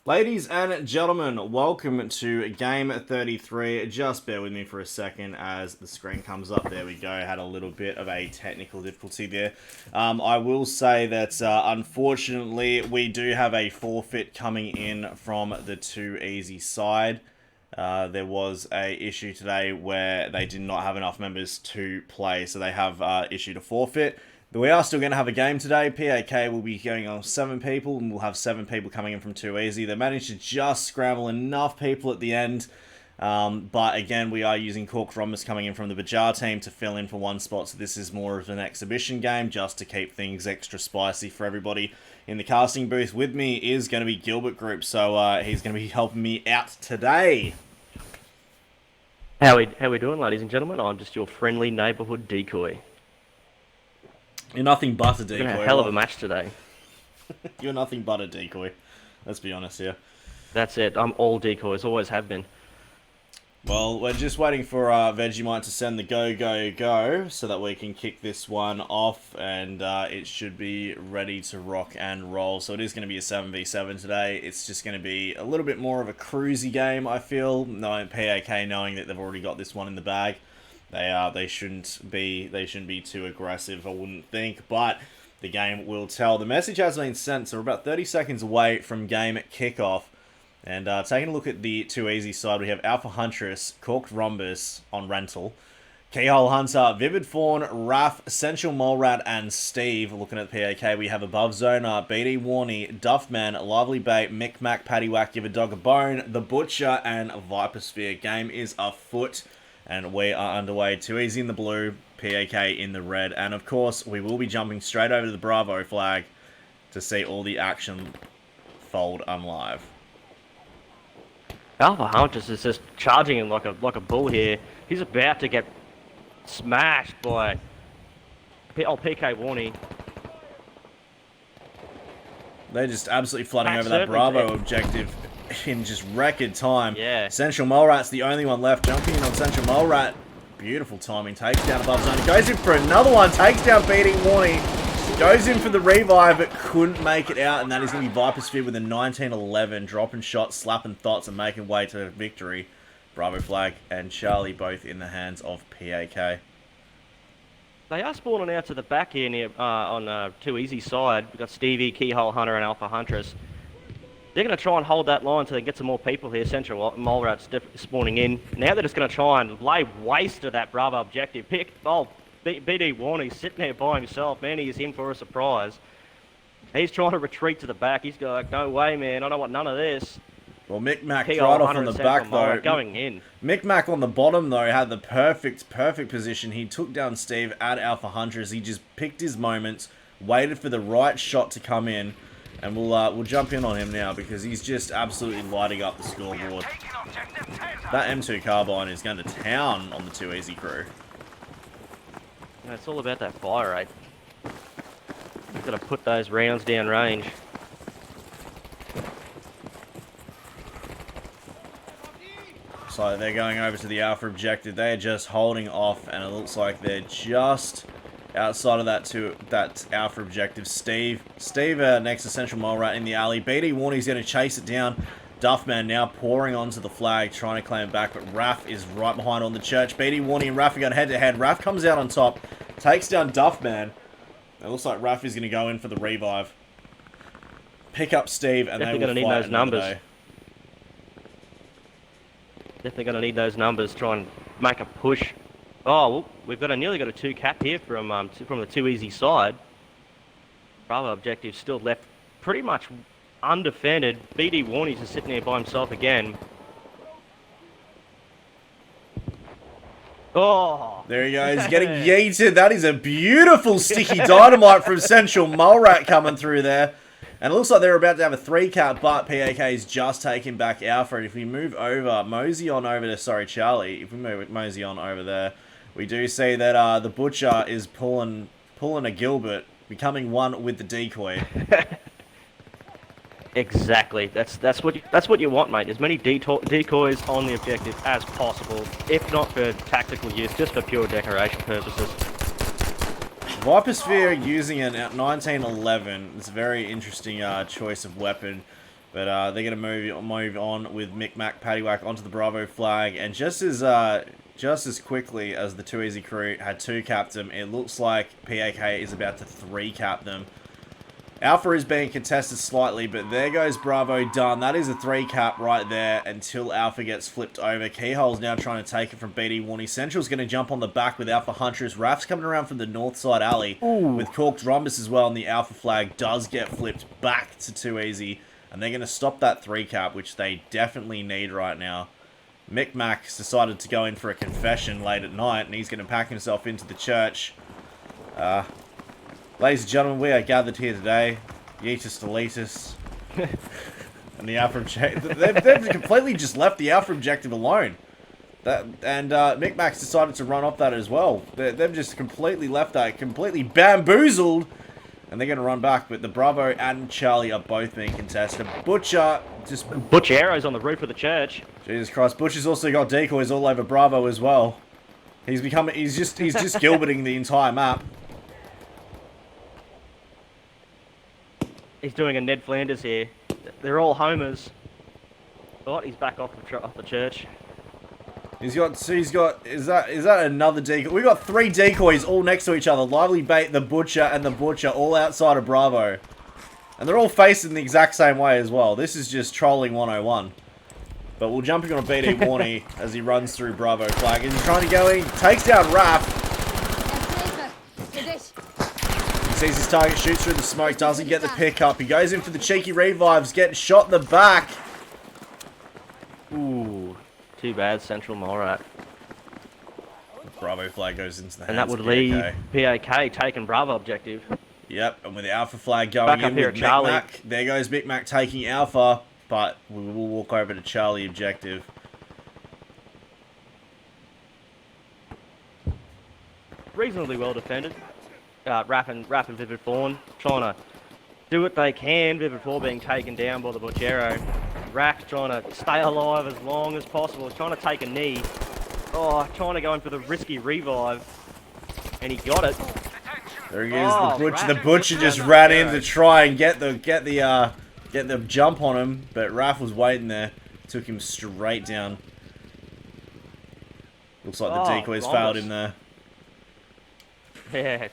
Ladies and gentlemen, welcome to game 33. Just bear with me for a second as the screen comes up. There we go. Had a little bit of a technical difficulty there. I will say that unfortunately we do have a forfeit coming in from the Too Easy side. There was a issue today where they did not have enough members to play, so they have issued a forfeit. But we are still going to have a game today. PaK will be going on 7 people, and we'll have 7 people coming in from Too Easy. They managed to just scramble enough people at the end. But again, we are using Cork Rhombus coming in from the Bajar team to fill in for one spot. So this is more of an exhibition game just to keep things extra spicy for everybody. In the casting booth with me is going to be Gilbert Group. So he's going to be helping me out today. How we doing, ladies and gentlemen? I'm just your friendly neighbourhood decoy. You're nothing but a decoy. We're gonna have a hell of a match today. You're nothing but a decoy. Let's be honest here. That's it. I'm all decoys. Always have been. Well, we're just waiting for Vegemite to send the go so that we can kick this one off, and it should be ready to rock and roll. So it is going to be a 7v7 today. It's just going to be a little bit more of a cruisy game, I feel, knowing PaK, knowing that they've already got this one in the bag. They shouldn't be too aggressive, I wouldn't think, but the game will tell. The message has been sent, so we're about 30 seconds away from game kickoff. And taking a look at the Too Easy side, we have Alpha Huntress, Corked Rhombus on rental, Keyhole Hunter, Vivid Fawn, Raph, Essential Mole Rat, and Steve. Looking at PaK, we have Above Zona, BD Warney, Duffman, Lively Bait, Mick Mac, Paddywhack, Give a Dog a Bone, The Butcher, and Viper Sphere. Game is afoot, and we are underway. Too Easy in the blue, PaK in the red, and of course, we will be jumping straight over to the Bravo flag to see all the action fold unlive. Alpha Huntress is just charging him like a bull here. He's about to get smashed by PK Warney. They're just absolutely flooding over that Bravo objective in just record time. Yeah. Central Mole Rat's the only one left. Jumping in on Central Mole Rat. Beautiful timing. Takes down Above Zone. Goes in for another one. Takes down BD Warney. Goes in for the revive, but couldn't make it out, and that is going to be Viper Sphere with a 19-11, dropping shots, slapping thoughts, and making way to victory. Bravo Flag and Charlie both in the hands of PaK. They are spawning out to the back here near, on Too Easy side. We've got Stevie, Keyhole Hunter, and Alpha Huntress. They're going to try and hold that line until they get some more people here. Central Mole Rat's spawning in. Now they're just going to try and lay waste to that Bravo objective. BD Warney sitting there by himself, man. He is in for a surprise. He's trying to retreat to the back. He's like, no way, man. I don't want none of this. Well, Mick Mac right off on the back, though. Going in. Mick Mac on the bottom, though, had the perfect position. He took down Steve at Alpha Huntress. He just picked his moments, waited for the right shot to come in, and we'll jump in on him now because he's just absolutely lighting up the scoreboard. That M2 carbine is going to town on the Too Easy crew. It's all about that fire rate. You've got to put those rounds down range. So they're going over to the Alpha objective. They're just holding off, and it looks like they're just outside of that Alpha objective. Steve next to Central Mole Rat in the alley. BD Warney's going to chase it down. Duffman now pouring onto the flag, trying to claim it back, but Raph is right behind on the church. BD Warney and Raph are going head-to-head. Raph comes out on top, takes down Duffman. It looks like Raph is going to go in for the revive. Pick up Steve, and Definitely they will need fight those numbers. day. Definitely going to need those numbers. Try and make a push. Oh, well, we've nearly got a 2 cap here from the Too Easy side. Bravo objective still left pretty much undefended. BD Warney's just sitting there by himself again. Oh! There he goes, getting yeeted. That is a beautiful sticky dynamite from Central Mole Rat coming through there. And it looks like they're about to have a 3 cap, but PaK's just taking back Alpha. If we move over, mosey on over to, Charlie. If we mosey on over there, we do see that the Butcher is pulling a Gilbert, becoming one with the decoy. Exactly. That's what you want, mate. As many decoys on the objective as possible, if not for tactical use, just for pure decoration purposes. Viper Sphere using an 1911. It's a very interesting choice of weapon. But they're going to move on with Micmac Paddywhack onto the Bravo flag. And just as quickly as the 2 Easy crew had 2-capped them, it looks like PaK is about to 3-cap them. Alpha is being contested slightly, but there goes Bravo done. That is a 3-cap right there until Alpha gets flipped over. Keyhole's now trying to take it from BD Warney. Central's going to jump on the back with Alpha Huntress. Raf's coming around from the north side alley with Corked Rhombus as well, and the Alpha flag does get flipped back to 2 Easy. And they're going to stop that 3-cap, which they definitely need right now. Micmac's decided to go in for a confession late at night, and he's going to pack himself into the church. Ladies and gentlemen, we are gathered here today. Yeetus Deletus. And the Alpha objective. They've completely just left the Alpha objective alone. Micmac's decided to run off that as well. They've just completely left that, completely bamboozled. And they're going to run back, but the Bravo and Charlie are both being contested. Butcher just... Butcher arrows on the roof of the church. Jesus Christ. Butcher's also got decoys all over Bravo as well. He's just Gilberting the entire map. He's doing a Ned Flanders here. They're all homers. Oh, he's back off the church. Is that another decoy? We've got 3 decoys all next to each other. Lively Bait, the Butcher, and the Butcher all outside of Bravo. And they're all facing the exact same way as well. This is just trolling 101. But we'll jump in on BD Warney as he runs through Bravo flag. And he's trying to go in, takes down Raph. He sees his target, shoots through the smoke, doesn't get the pickup. He goes in for the cheeky revives, getting shot in the back. Ooh, too bad, Central Morat. Bravo flag goes into the hands and that would of leave PaK taking Bravo objective. Yep, and with the Alpha flag going Back up in here with at Charlie. Micmac. There goes Micmac taking Alpha, but we will walk over to Charlie objective. Reasonably well defended. Raph and Vivid Fawn trying to do what they can. Vivid Fawn being taken down by the Butchero. Rack trying to stay alive as long as possible. He's trying to take a knee. Oh, trying to go in for the risky revive. And he got it. There he is, the Butcher. The Butcher just ran in to try and get the jump on him, but Raph was waiting there. Took him straight down. Looks like the decoys failed him there. Yeah.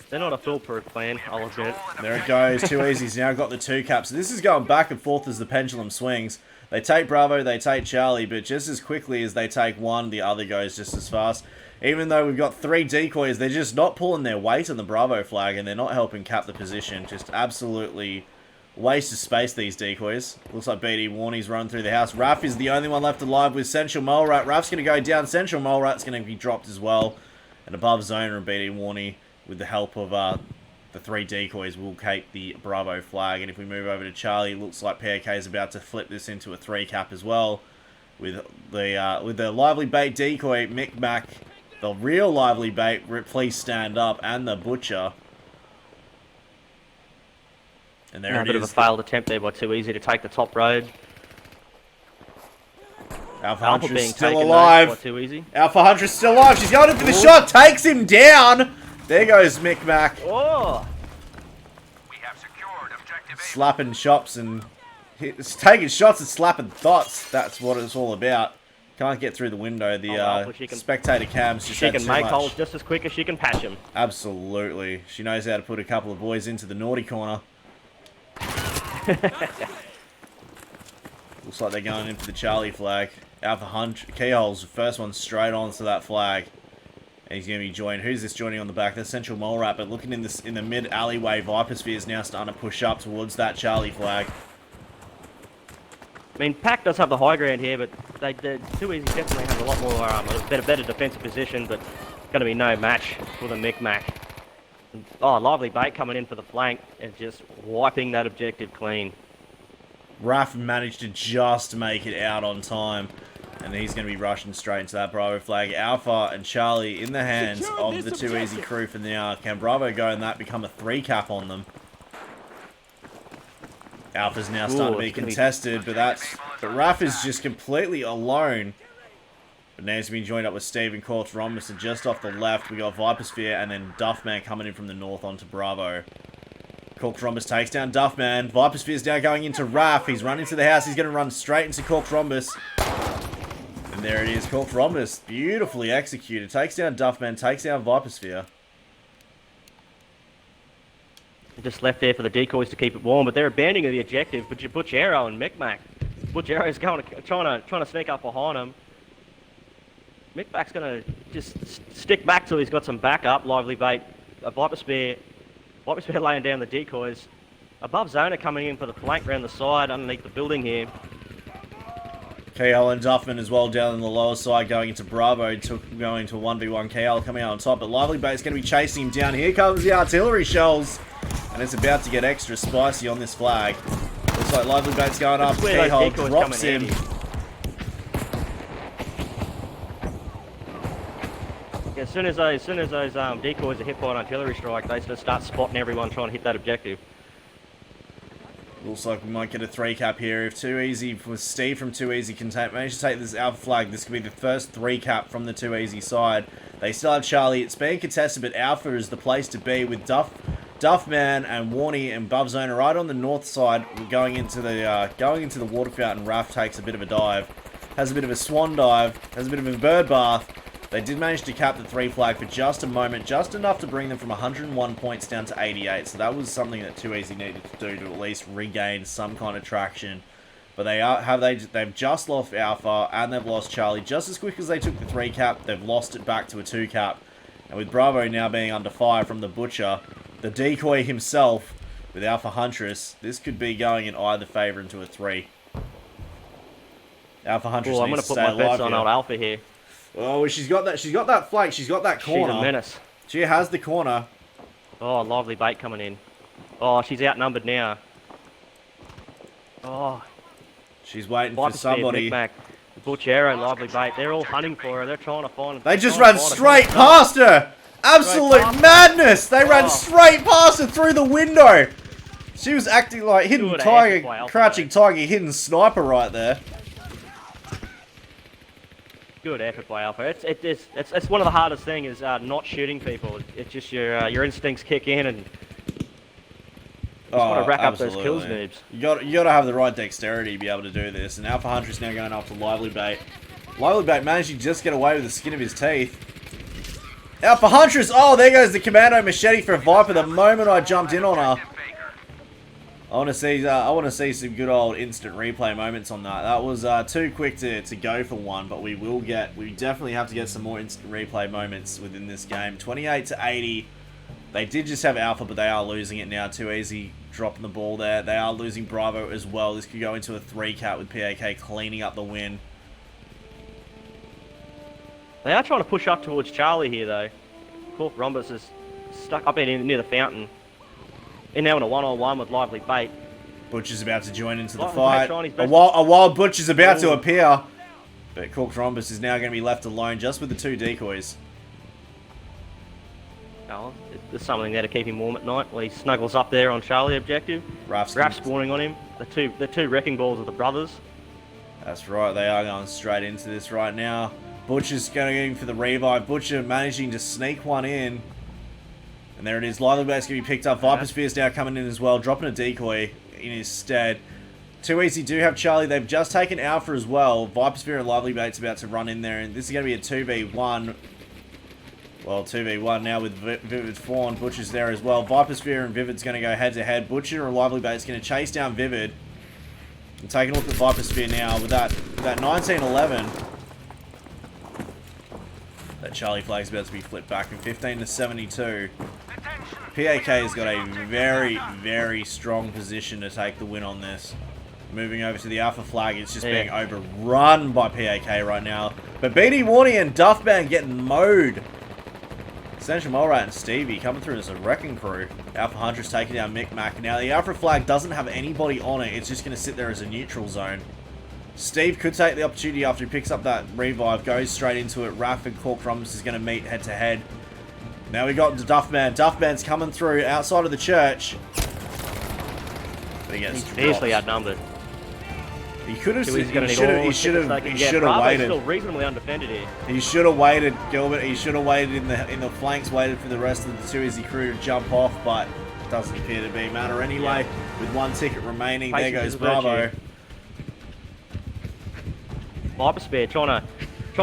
They're not a foolproof plan, I'll admit. There it goes. 2 Easy's now got the 2 caps. So this is going back and forth as the pendulum swings. They take Bravo, they take Charlie, but just as quickly as they take one, the other goes just as fast. Even though we've got 3 decoys, they're just not pulling their weight on the Bravo flag, and they're not helping cap the position. Just absolutely waste of space, these decoys. Looks like BD Warney's run through the house. Raph is the only one left alive with Central Mole Rat. Raph's going to go down. Central Mole Rat's going to be dropped as well. And above Zoner and BD Warney, with the help of the 3 decoys, will keep the Bravo flag. And if we move over to Charlie, it looks like PaK is about to flip this into a 3 cap as well. With the Lively Bait decoy, Micmac, the real Lively Bait, please stand up, and the Butcher. And there it is. A bit of a failed attempt there by 2 Easy to take the top road. Alpha Huntress still alive. Too easy. Alpha Huntress still alive. She's going in for the shot. Takes him down. There goes Micmac. Oh. We have secured objective. Slapping shots and taking shots and slapping thoughts. That's what it's all about. Can't get through the window. The spectator cams just she can make holes just as quick as she can patch them. Absolutely. She knows how to put a couple of boys into the naughty corner. Looks like they're going in for the Charlie flag. Alpha Hunt, Keyhole's the first one straight onto that flag. And he's going to be joined. Who's this joining on the back? That's Central Mole Rat, but looking in the mid alleyway, Vipersphere is now starting to push up towards that Charlie flag. I mean, PaK does have the high ground here, but the 2 Easy definitely have a lot more, a better defensive position, but going to be no match for the Micmac. Oh, Lively Bait coming in for the flank and just wiping that objective clean. Raph managed to just make it out on time. And he's going to be rushing straight into that Bravo flag. Alpha and Charlie in the hands of the 2 Easy crew for now. Can Bravo go and that become a 3 cap on them? Alpha's now starting to be contested, but Raph is just completely alone. But now he's been joined up with Steve and Corked Rhombus, and just off the left we got Vipersphere and then Duffman coming in from the north onto Bravo. Cork Rhombus takes down Duffman. Viper Sphere's now going into Raph. He's running to the house. He's going to run straight into Cork Rhombus. And there it is. Cork Rhombus, beautifully executed. Takes down Duffman, takes down Viper Sphere. Just left there for the decoys to keep it warm, but they're abandoning the objective. But Butch Arrow and Micmac. Butch Arrow's trying to sneak up behind him. Micmac's going to just stick back till he's got some backup. Lively bait. Viper Spear laying down the decoys. Above Zona coming in for the flank round the side underneath the building here. KL and Duffman as well down on the lower side going into Bravo, going to 1v1. KL coming out on top, but Lively Bait's going to be chasing him down. Here comes the artillery shells, and it's about to get extra spicy on this flag. Looks like Lively Bait's going up. KL drops him. Yeah, as soon as those decoys are hit by an artillery strike, they just start spotting everyone trying to hit that objective. Looks like we might get a 3 cap here. If Too Easy, with Steve from Too Easy can manage to take this Alpha flag, this could be the first 3 cap from the Too Easy side. They still have Charlie. It's being contested, but Alpha is the place to be with Duffman and Warney and Bub Zona right on the north side, going into the water fountain. Raph takes a bit of a dive, has a bit of a swan dive, has a bit of a bird bath. They did manage to cap the 3 flag for just a moment, just enough to bring them from 101 points down to 88. So that was something that Too Easy needed to do to at least regain some kind of traction. But they've just lost Alpha and they've lost Charlie just as quick as they took the 3 cap. They've lost it back to a 2 cap, and with Bravo now being under fire from the Butcher, the decoy himself with Alpha Huntress, this could be going in either favour into a 3. Alpha Huntress I'm going to put my bets on old Alpha here. Oh, she's got that flank. She's got that corner. She's a menace. She has the corner. Oh, Lively Bait coming in. Oh, she's outnumbered now. Oh. She's waiting for somebody. Micmac, Butch Arrow, Lively Bait. They're all hunting for her. They're trying to find. They just ran straight past her. Absolute madness. They ran straight past her through the window. She was acting like hidden tiger, crouching tiger, hidden sniper right there. Good effort by Alpha. It's one of the hardest things is not shooting people. It's just your instincts kick in and just want to rack up those kills, noobs. You got to have the right dexterity to be able to do this. And Alpha Huntress now going after Lively Bait. Lively Bait managed to just get away with the skin of his teeth. Alpha Huntress! Oh, there goes the commando machete for Viper. The moment I jumped in on her. I want to see some good old instant replay moments on that. That was too quick to go for one, but we definitely have to get some more instant replay moments within this game. 28 to 80. They did just have Alpha, but they are losing it now. Too Easy dropping the ball there. They are losing Bravo as well. This could go into a 3 cap with PaK cleaning up the win. They are trying to push up towards Charlie here, though. Cork Rhombus is stuck up in near the fountain. And now in a one-on-one with Lively Bait. Butch is about to join into the Lively fight. A wild Butch is about to appear. But Cork Rhombus is now going to be left alone just with the 2 decoys. Oh, there's something there to keep him warm at night while he snuggles up there on Charlie objective. Raph spawning on him. The two wrecking balls of the brothers. That's right, they are going straight into this right now. Butch is going for the revive. Butcher managing to sneak one in. And there it is. Lively Bait's going to be picked up. Viper Sphere's now coming in as well, dropping a decoy in his stead. Too Easy do have Charlie. They've just taken Alpha as well. Viper Sphere and Lively Bait's about to run in there, and this is going to be a 2v1. Well, 2v1 now with Vivid Fawn. Butcher's there as well. Viper Sphere and Vivid's going to go head-to-head. Butcher and Lively Bait's going to chase down Vivid. And taking a look at Viper Sphere now with that 1911. That Charlie flag's about to be flipped back in 15 to 72. PaK has got a very, very strong position to take the win on this. Moving over to the Alpha flag, it's just being overrun by PaK right now. But BD Warney and Duffman getting mowed. Essential Molrat and Stevie coming through as a wrecking crew. Alpha Huntress taking down Micmac. Now the Alpha flag doesn't have anybody on it. It's just going to sit there as a neutral zone. Steve could take the opportunity after he picks up that revive, goes straight into it. Raph and Cork Rhombus is going to meet head to head. Now we got the Duffman. Duffman's coming through outside of the church. But he gets easily outnumbered. He could have. He should have waited. Still reasonably undefended here. He should have waited, Gilbert. He should have waited in the flanks, waited for the rest of the Too Easy crew to jump off. But doesn't appear to be a matter anyway. With one ticket remaining, there Patience goes is a Bravo. virtue. Hyperspear trying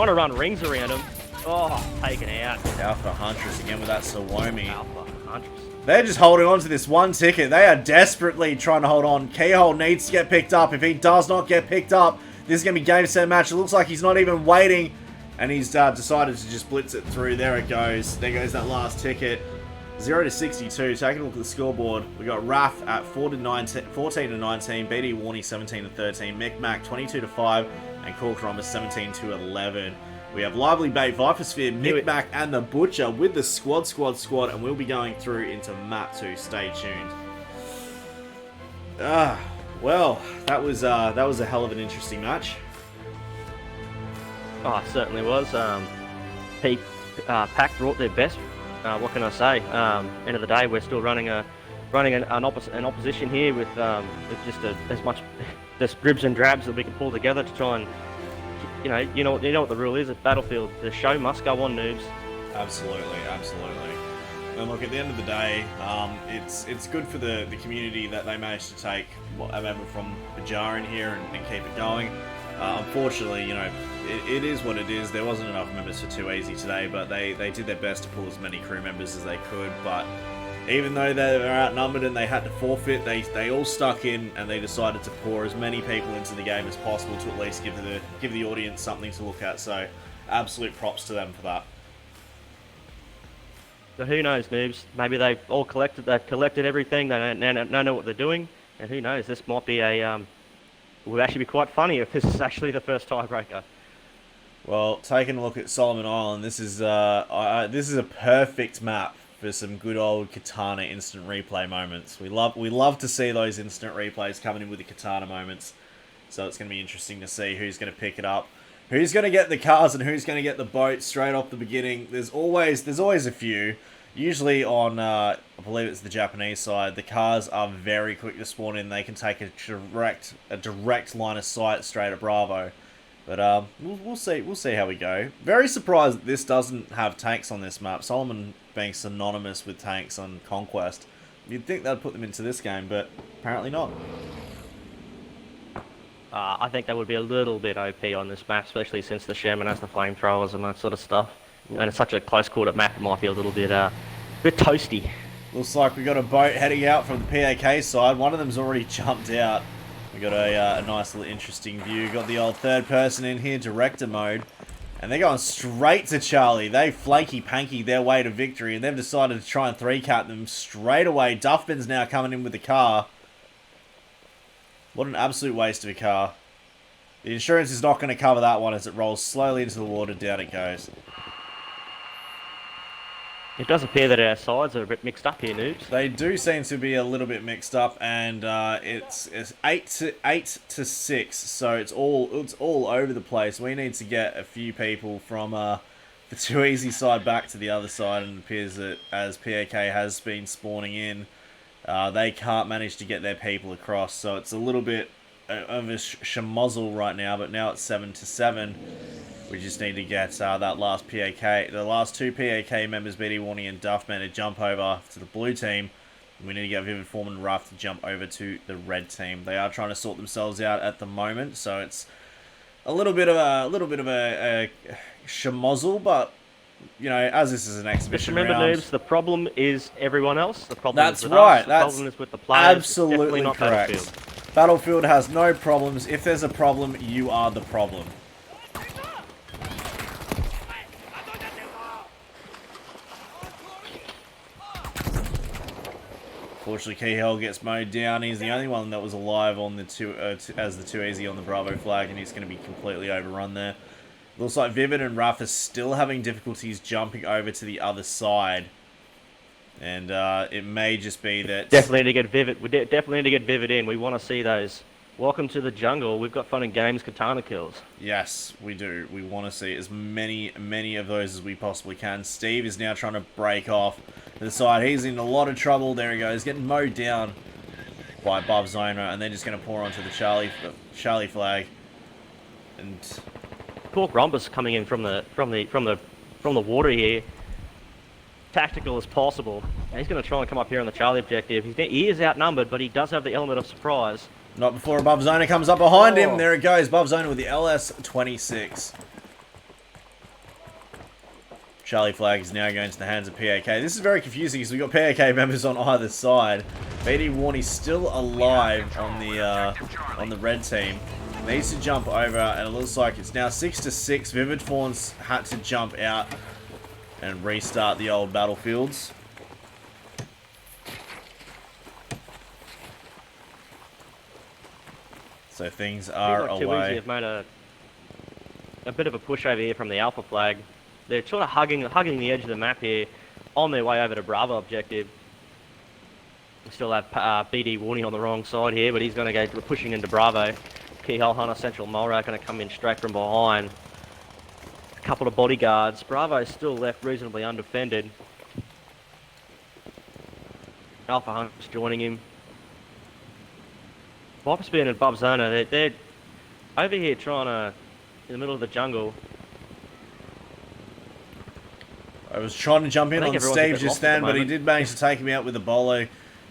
to run rings around him. Oh, taken out. Alpha Huntress again with that Sawami. Alpha Huntress. They're just holding on to this one ticket. They are desperately trying to hold on. Keyhole needs to get picked up. If he does not get picked up, this is going to be game, set, match. It looks like he's not even waiting. And he's decided to just blitz it through. There it goes. There goes that last ticket. 0 to 62. Taking a look at the scoreboard. We got Raf at 14 to 19. BD Warney 17 to 13. Micmac 22 to 5. And Corkrom is 17 to 11. We have Lively Bait, Vipersphere, Micmac, and the Butcher with the squad, and we'll be going through into map 2. Stay tuned. Well, that was a hell of an interesting match. Oh, it certainly was. PaK brought their best. What can I say? End of the day, we're still running an opposition here with just as much just dribs and drabs that we can pull together to try and you know what the rule is at Battlefield. The show must go on, noobs. Absolutely. And look, at the end of the day, it's good for the community that they managed to take whatever from the jar in here and keep it going. Unfortunately, it is what it is. There wasn't enough members for Too Easy today, but they did their best to pull as many crew members as they could. But even though they were outnumbered and they had to forfeit, they all stuck in and they decided to pour as many people into the game as possible to at least give the audience something to look at. So absolute props to them for that. So who knows, noobs? Maybe they've all collected everything. They don't know what they're doing, and who knows? This might be would actually be quite funny if this is actually the first tiebreaker. Well, taking a look at Solomon Island, this is a perfect map for some good old Katana instant replay moments. We love to see those instant replays coming in with the Katana moments. So it's going to be interesting to see who's going to pick it up, who's going to get the cars, and who's going to get the boat straight off the beginning. There's always a few. Usually on, I believe it's the Japanese side, the cars are very quick to spawn in. They can take a direct line of sight straight at Bravo. But we'll see how we go. Very surprised that this doesn't have tanks on this map. Solomon being synonymous with tanks on Conquest. You'd think they'd put them into this game, but apparently not. I think that would be a little bit OP on this map, especially since the Sherman has the flamethrowers and that sort of stuff. And it's such a close-quarter map, it might be a little bit toasty. Looks like we got a boat heading out from the PaK side. One of them's already jumped out. We got a nice little interesting view. Got the old third person in here, director mode. And they're going straight to Charlie. They flanky-panky their way to victory, and they've decided to try and three-cat them straight away. Duffman's now coming in with the car. What an absolute waste of a car. The insurance is not going to cover that one as it rolls slowly into the water. Down it goes. It does appear that our sides are a bit mixed up here, noobs. They do seem to be a little bit mixed up, and it's 8 to 6, so it's all over the place. We need to get a few people from the Too Easy side back to the other side, and it appears that as PaK has been spawning in, they can't manage to get their people across. So it's a little bit of a schmozzle right now, but now it's 7 to 7. We just need to get that last PaK, the last two PaK members, BD Warney and Duffman, to jump over to the blue team. We need to get Vivid Foreman and Ruff to jump over to the red team. They are trying to sort themselves out at the moment, so it's a little bit of a schmozzle, but as this is an exhibition Just remember, round, noobs, the problem is everyone else. The problem that's is with right. us. The That's problem is with the players. absolutely It's definitely not correct. Battlefield. Battlefield has no problems. If there's a problem, you are the problem. Fortunately, Keyhole gets mowed down. He's the only one that was alive on the as the Too Easy on the Bravo flag, and he's going to be completely overrun there. Looks like Vivid and Ruff are still having difficulties jumping over to the other side, and it may just be that Definitely need to get Vivid. We definitely need to get Vivid in. We want to see those. Welcome to the jungle. We've got fun and games, katana kills. Yes, we do. We want to see as many of those as we possibly can. Steve is now trying to break off to the side. He's in a lot of trouble. There he goes, getting mowed down by Bob Zona, and they're just going to pour onto the Charlie flag. And Cork Rumpus coming in from the water here. Tactical as possible. And he's going to try and come up here on the Charlie objective. He is outnumbered, but he does have the element of surprise. Not before Above Zoner comes up behind him. Oh. There it goes. Above Zoner with the LS-26. Charlie flag is now going to the hands of PaK. This is very confusing because we've got PaK members on either side. BD Warney's still alive on the red team. Needs to jump over, and it looks like it's now 6-6. Vivid Fawn's had to jump out and restart the old battlefields. So things are Like away. have made a bit of a push over here from the Alpha flag. They're sort of hugging the edge of the map here, on their way over to Bravo objective. We still have BD Warney on the wrong side here, but he's going to go pushing into Bravo. Keyhole Hunter, Central Molrat going to come in straight from behind. A couple of bodyguards. Bravo's still left reasonably undefended. Alpha Hunter's joining him. Viperspear and Above Zoner, they're over here trying to, in the middle of the jungle. I was trying to jump in I think on everyone's a Steve bit just lost at then, the but he moment. did manage to take me out with the bolo,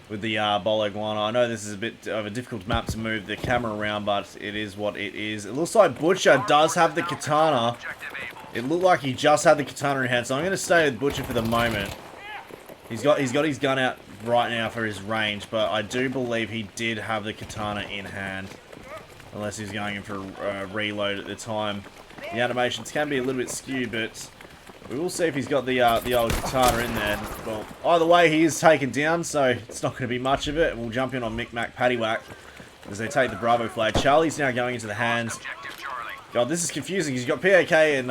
with the bolo guano. I know this is a bit of a difficult map to move the camera around, but it is what it is. It looks like Butcher does have the katana. Objective able. It looked like he just had the katana in hand, so I'm going to stay with Butcher for the moment. He's got his gun out right now for his range, but I do believe he did have the katana in hand, unless he's going in for a reload at the time. The animations can be a little bit skewed, but we will see if he's got the old katana in there. Well, either way, he is taken down, so it's not going to be much of it. We'll jump in on Micmac Paddywhack as they take the Bravo flag. Charlie's now going into the hands. Objective Charlie. God, this is confusing. He's got PaK and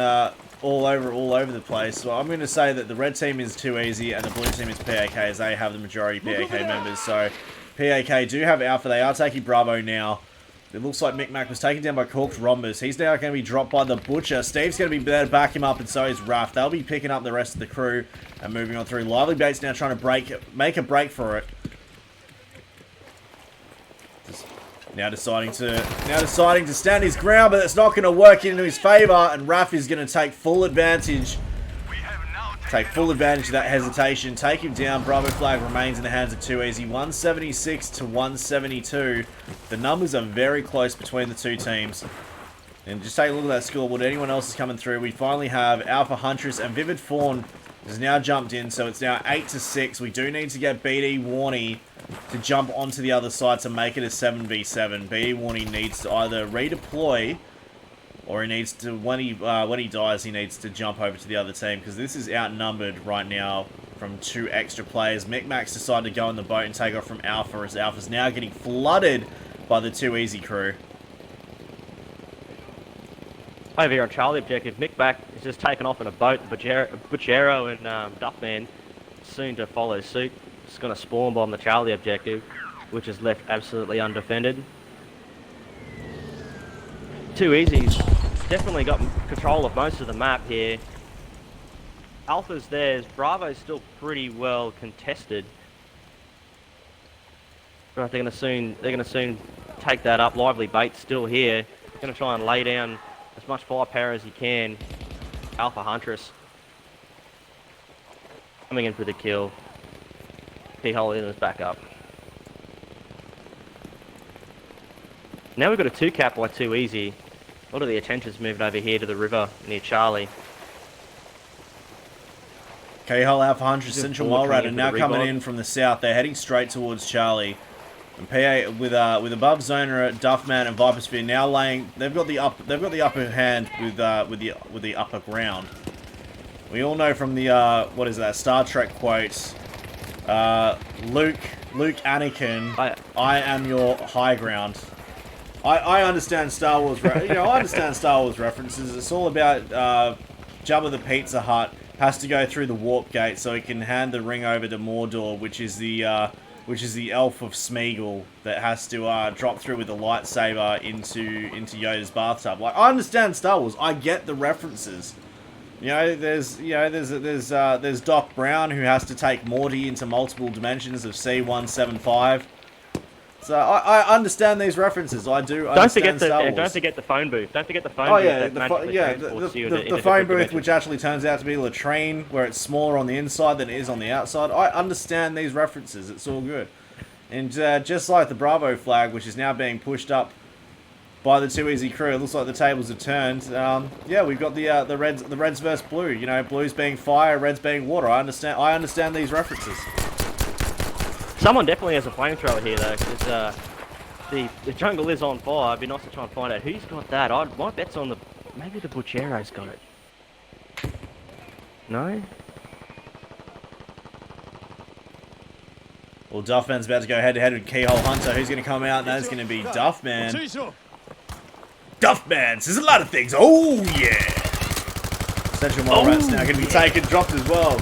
all over the place. So I'm going to say that the red team is too easy and the blue team is PaK, as they have the majority PaK members. So PaK do have Alpha. They are taking Bravo now. It looks like Micmac was taken down by Corked Rhombus. He's now going to be dropped by the Butcher. Steve's going to be there to back him up, and so is Raph. They'll be picking up the rest of the crew and moving on through. Lively Bait's now trying to make a break for it. Now deciding to stand his ground, but it's not going to work into his favour, and Raph is going to take full advantage. We have now Take full advantage of that hesitation. Take him down. Bravo flag remains in the hands of Too Easy. 176 to 172. The numbers are very close between the two teams. And just take a look at that scoreboard. Anyone else is coming through. We finally have Alpha Huntress and Vivid Fawn has now jumped in. So it's now 8 to 6. We do need to get BD Warney to jump onto the other side to make it a 7v7. BD Warney needs to either redeploy, or he needs to, when he dies, he needs to jump over to the other team, because this is outnumbered right now from 2 extra players. Micmac's decided to go in the boat and take off from Alpha, as Alpha's now getting flooded by the Too Easy crew. Over here on Charlie objective, Micmac is just taken off in a boat. Butchero and Duffman soon to follow suit. Just going to spawn bomb the Charlie objective, which is left absolutely undefended. Too Easy's definitely got control of most of the map here. Alpha's theirs. Bravo's still pretty well contested. But they're going to soon take that up. Lively Bait's still here. Going to try and lay down as much firepower as he can. Alpha Huntress coming in for the kill. Keyhole in his back up. Now we've got a 2-cap by Too Easy. A lot of the attention's moved over here to the river near Charlie. Keyhole, Alpha Huntress, Good Central ball Molrat coming are in now for the coming rebound. in from the south. They're heading straight towards Charlie. And PA with Above Zoner, Duffman, and Vipersphere now laying. They've got the upper hand with the upper ground. We all know from the what is that Star Trek quote? Luke Anakin, I am your high ground. I understand Star Wars. I understand Star Wars references. It's all about Jabba the Pizza Hut has to go through the warp gate so he can hand the ring over to Mordor, which is the elf of Smeagol that has to drop through with a lightsaber into Yoda's bathtub. Like, I understand Star Wars. I get the references. There's Doc Brown who has to take Morty into multiple dimensions of C175. So I understand these references. I do understand Star Wars. Don't forget the phone booth. Don't forget the phone Oh booth. yeah, that magically transports you into the phone different booth, dimensions. which actually turns out to be a latrine, where it's smaller on the inside than it is on the outside. I understand these references. It's all good. And just like the Bravo flag, which is now being pushed up by the Too Easy crew, it looks like the tables have turned. Yeah, we've got the reds versus blue. You know, blues being fire, reds being water. I understand these references. Someone definitely has a flamethrower here, though, because the jungle is on fire. It'd be nice to try and find out who's got that. My bet's on maybe the Butchero's got it. No? Well, Duffman's about to go head-to-head with Keyhole Hunter. Who's going to come out? And that's going to be Duffman. Duffman says a lot of things. Oh, yeah. Central Mole Rat's now going to be taken, dropped as well.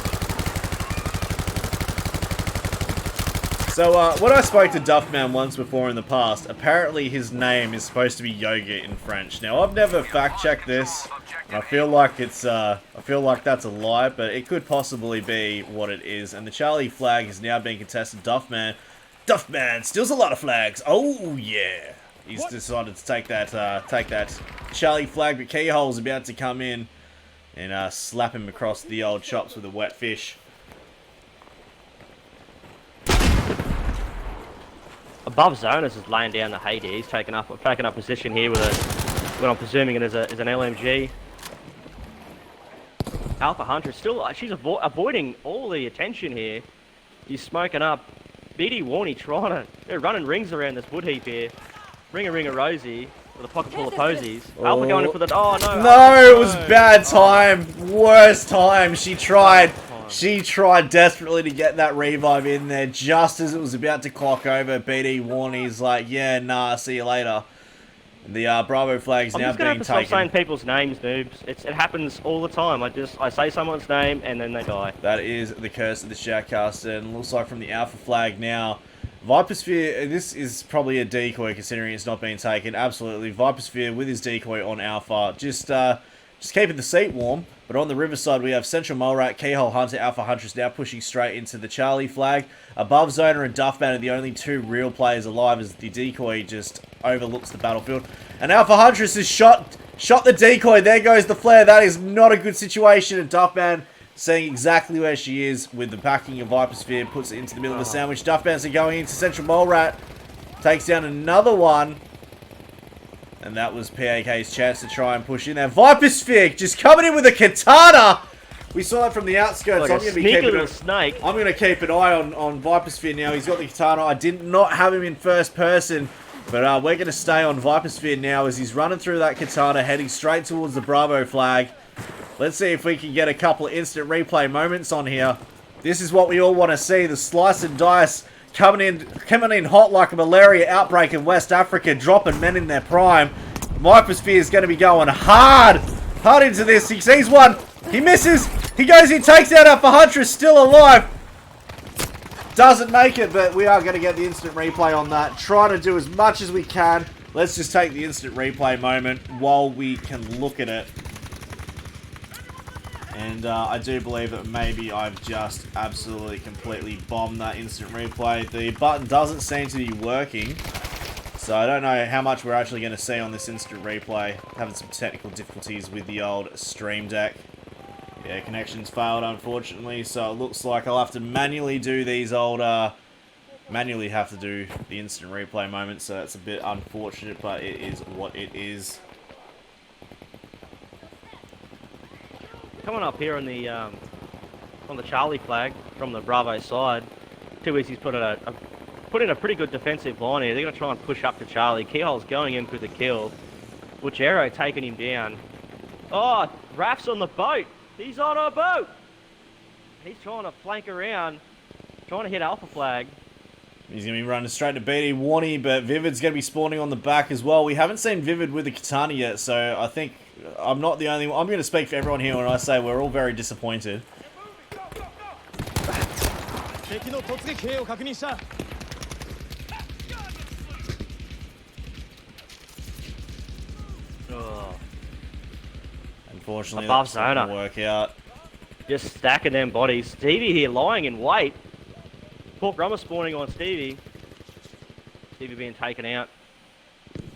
So, when I spoke to Duffman once before in the past, apparently his name is supposed to be yoga in French. Now, I've never fact-checked this, and I feel like that's a lie, but it could possibly be what it is. And the Charlie flag is now being contested. Duffman steals a lot of flags. Oh yeah, he's decided to take that Charlie flag, but Keyhole's about to come in and slap him across the old chops with a wet fish. Above Zonas is laying down the hay. He's taking up position here with what I'm presuming it is an LMG. Alpha Hunter still, she's avoiding all the attention here. He's smoking up. BD Warney they're running rings around this wood heap here. Ring a Rosie with a pocket full of posies. Alpha going in for the, oh no. No, it was bad time. Worst time. She tried desperately to get that revive in there just as it was about to clock over. BD Warney's like, yeah, nah, see you later. The Bravo flag's now being taken. I'm just gonna have to stop saying people's names, noobs. It happens all the time. I say someone's name and then they die. That is the curse of the Shoutcaster, and looks like from the Alpha flag now, Vipersphere, this is probably a decoy considering it's not being taken. Absolutely, Vipersphere with his decoy on Alpha, just keeping the seat warm. But on the riverside, we have Central Mole Rat, Keyhole Hunter, Alpha Huntress now pushing straight into the Charlie flag. Above Zona and Duffman are the only two real players alive as the decoy just overlooks the battlefield. And Alpha Huntress has shot the decoy. There goes the flare. That is not a good situation. And Duffman seeing exactly where she is with the packing of Vipersphere, puts it into the middle of the sandwich. Duffman's going into Central Mole Rat. Takes down another one. And that was PaK's chance to try and push in there. Vipersphere just coming in with a katana. We saw that from the outskirts. Like I'm going to keep an eye on Vipersphere now. He's got the katana. I did not have him in first person. But we're going to stay on Vipersphere now as he's running through that katana, heading straight towards the Bravo flag. Let's see if we can get a couple of instant replay moments on here. This is what we all want to see. The slice and dice coming in hot like a malaria outbreak in West Africa, dropping men in their prime. Vipersphere is going to be going hard into this. He sees one. He misses. He goes in, takes out Alpha Huntress, still alive. Doesn't make it, but we are going to get the instant replay on that. Trying to do as much as we can. Let's just take the instant replay moment while we can look at it. And I do believe that maybe I've just absolutely completely bombed that instant replay. The button doesn't seem to be working. So I don't know how much we're actually going to see on this instant replay. Having some technical difficulties with the old Stream Deck. Yeah, connections failed unfortunately. So it looks like I'll have to manually do these old... manually have to do the instant replay moments. So that's a bit unfortunate, but it is what it is. Coming up here on the Charlie flag from the Bravo side, Too Easy's put in a pretty good defensive line here. They're going to try and push up to Charlie. Keyhole's going in for the kill. Butchero taking him down. Oh, Raf's on the boat. He's on a boat. He's trying to flank around, trying to hit Alpha flag. He's going to be running straight to BD Warney, but Vivid's going to be spawning on the back as well. We haven't seen Vivid with the katana yet, so I think I'm not the only one. I'm going to speak for everyone here when I say we're all very disappointed. Oh. Unfortunately, Above that's not going Zona. to work out. Just stacking them bodies. Stevie here lying in wait. Pork Rummer spawning on Stevie. Stevie being taken out.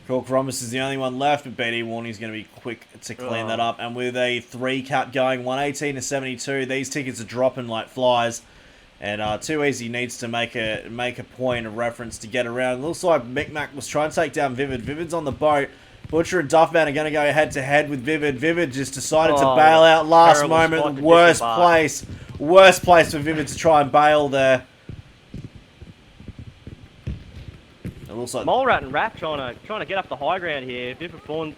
Cork Rhombus is the only one left, but BD Warning's going to be quick to clean that up. And with a 3 cap going, 118 to 72, these tickets are dropping like flies. And Too Easy needs to make a point of reference to get around. It looks like Micmac was trying to take down Vivid. Vivid's on the boat. Butcher and Duffman are going to go head-to-head with Vivid. Vivid just decided to bail out last moment. Worst place for Vivid to try and bail there. It looks like Mole Rat and Rap trying to get up the high ground here. Vivid Fawn,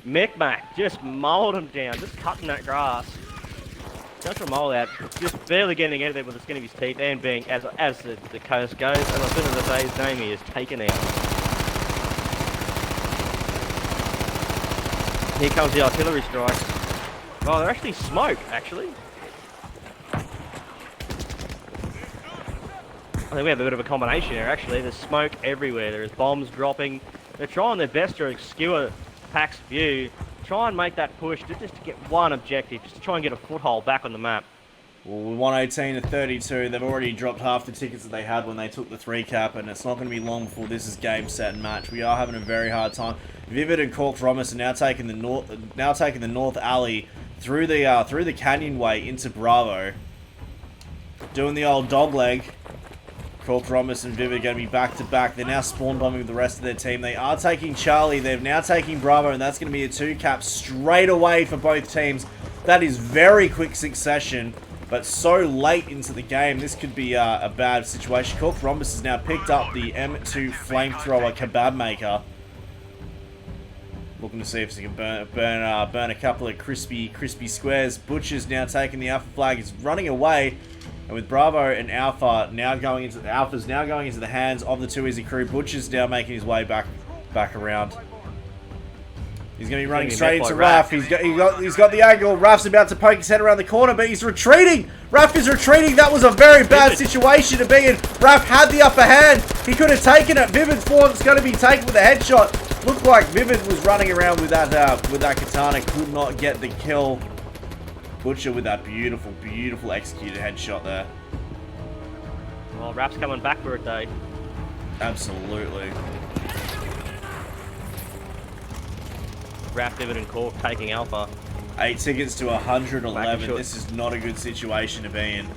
Micmac just mauled him down, just cutting that grass. Central Mole out, just barely getting out of there with the skin of his teeth and being, as the coast goes, and as soon as I say his name, he is taken out. Here comes the artillery strikes. Oh, they're actually smoke, actually. I think we have a bit of a combination here, actually. There's smoke everywhere. There's bombs dropping. They're trying their best to obscure PaK's view. Try and make that push just to get one objective, just to try and get a foothold back on the map. Well, with 118 to 32, they've already dropped half the tickets that they had when they took the 3 cap, and it's not going to be long before this is game, set, and match. We are having a very hard time. Vivid and Cork Rhombus are now taking the north alley through the canyonway into Bravo, doing the old dog leg. Cork Rhombus and Vivid are going to be back to back. They're now spawn bombing with the rest of their team. They are taking Charlie. They're now taking Bravo, and that's going to be a 2 cap straight away for both teams. That is very quick succession. But so late into the game, this could be a bad situation. Cork Rhombus has now picked up the M2 flamethrower kebab maker. Looking to see if he can burn a couple of crispy squares. Butcher's now taking the Alpha flag. He's running away. And with Bravo and Alpha's now going into the hands of the Too Easy crew. Butcher's now making his way back around. He's going to be running straight into Raph. He's got the angle. Raph's about to poke his head around the corner, but he's retreating. Raph is retreating. That was a very bad situation to be in. Raph had the upper hand. He could have taken it. Vivid's form's going to be taken with a headshot. Looked like Vivid was running around with that katana. Could not get the kill. Butcher with that beautiful executed headshot there. Well, Raph's coming back for it, though. Absolutely. Raph, Vivid, and Cork taking Alpha. 8 tickets to 111. This is not a good situation to be in.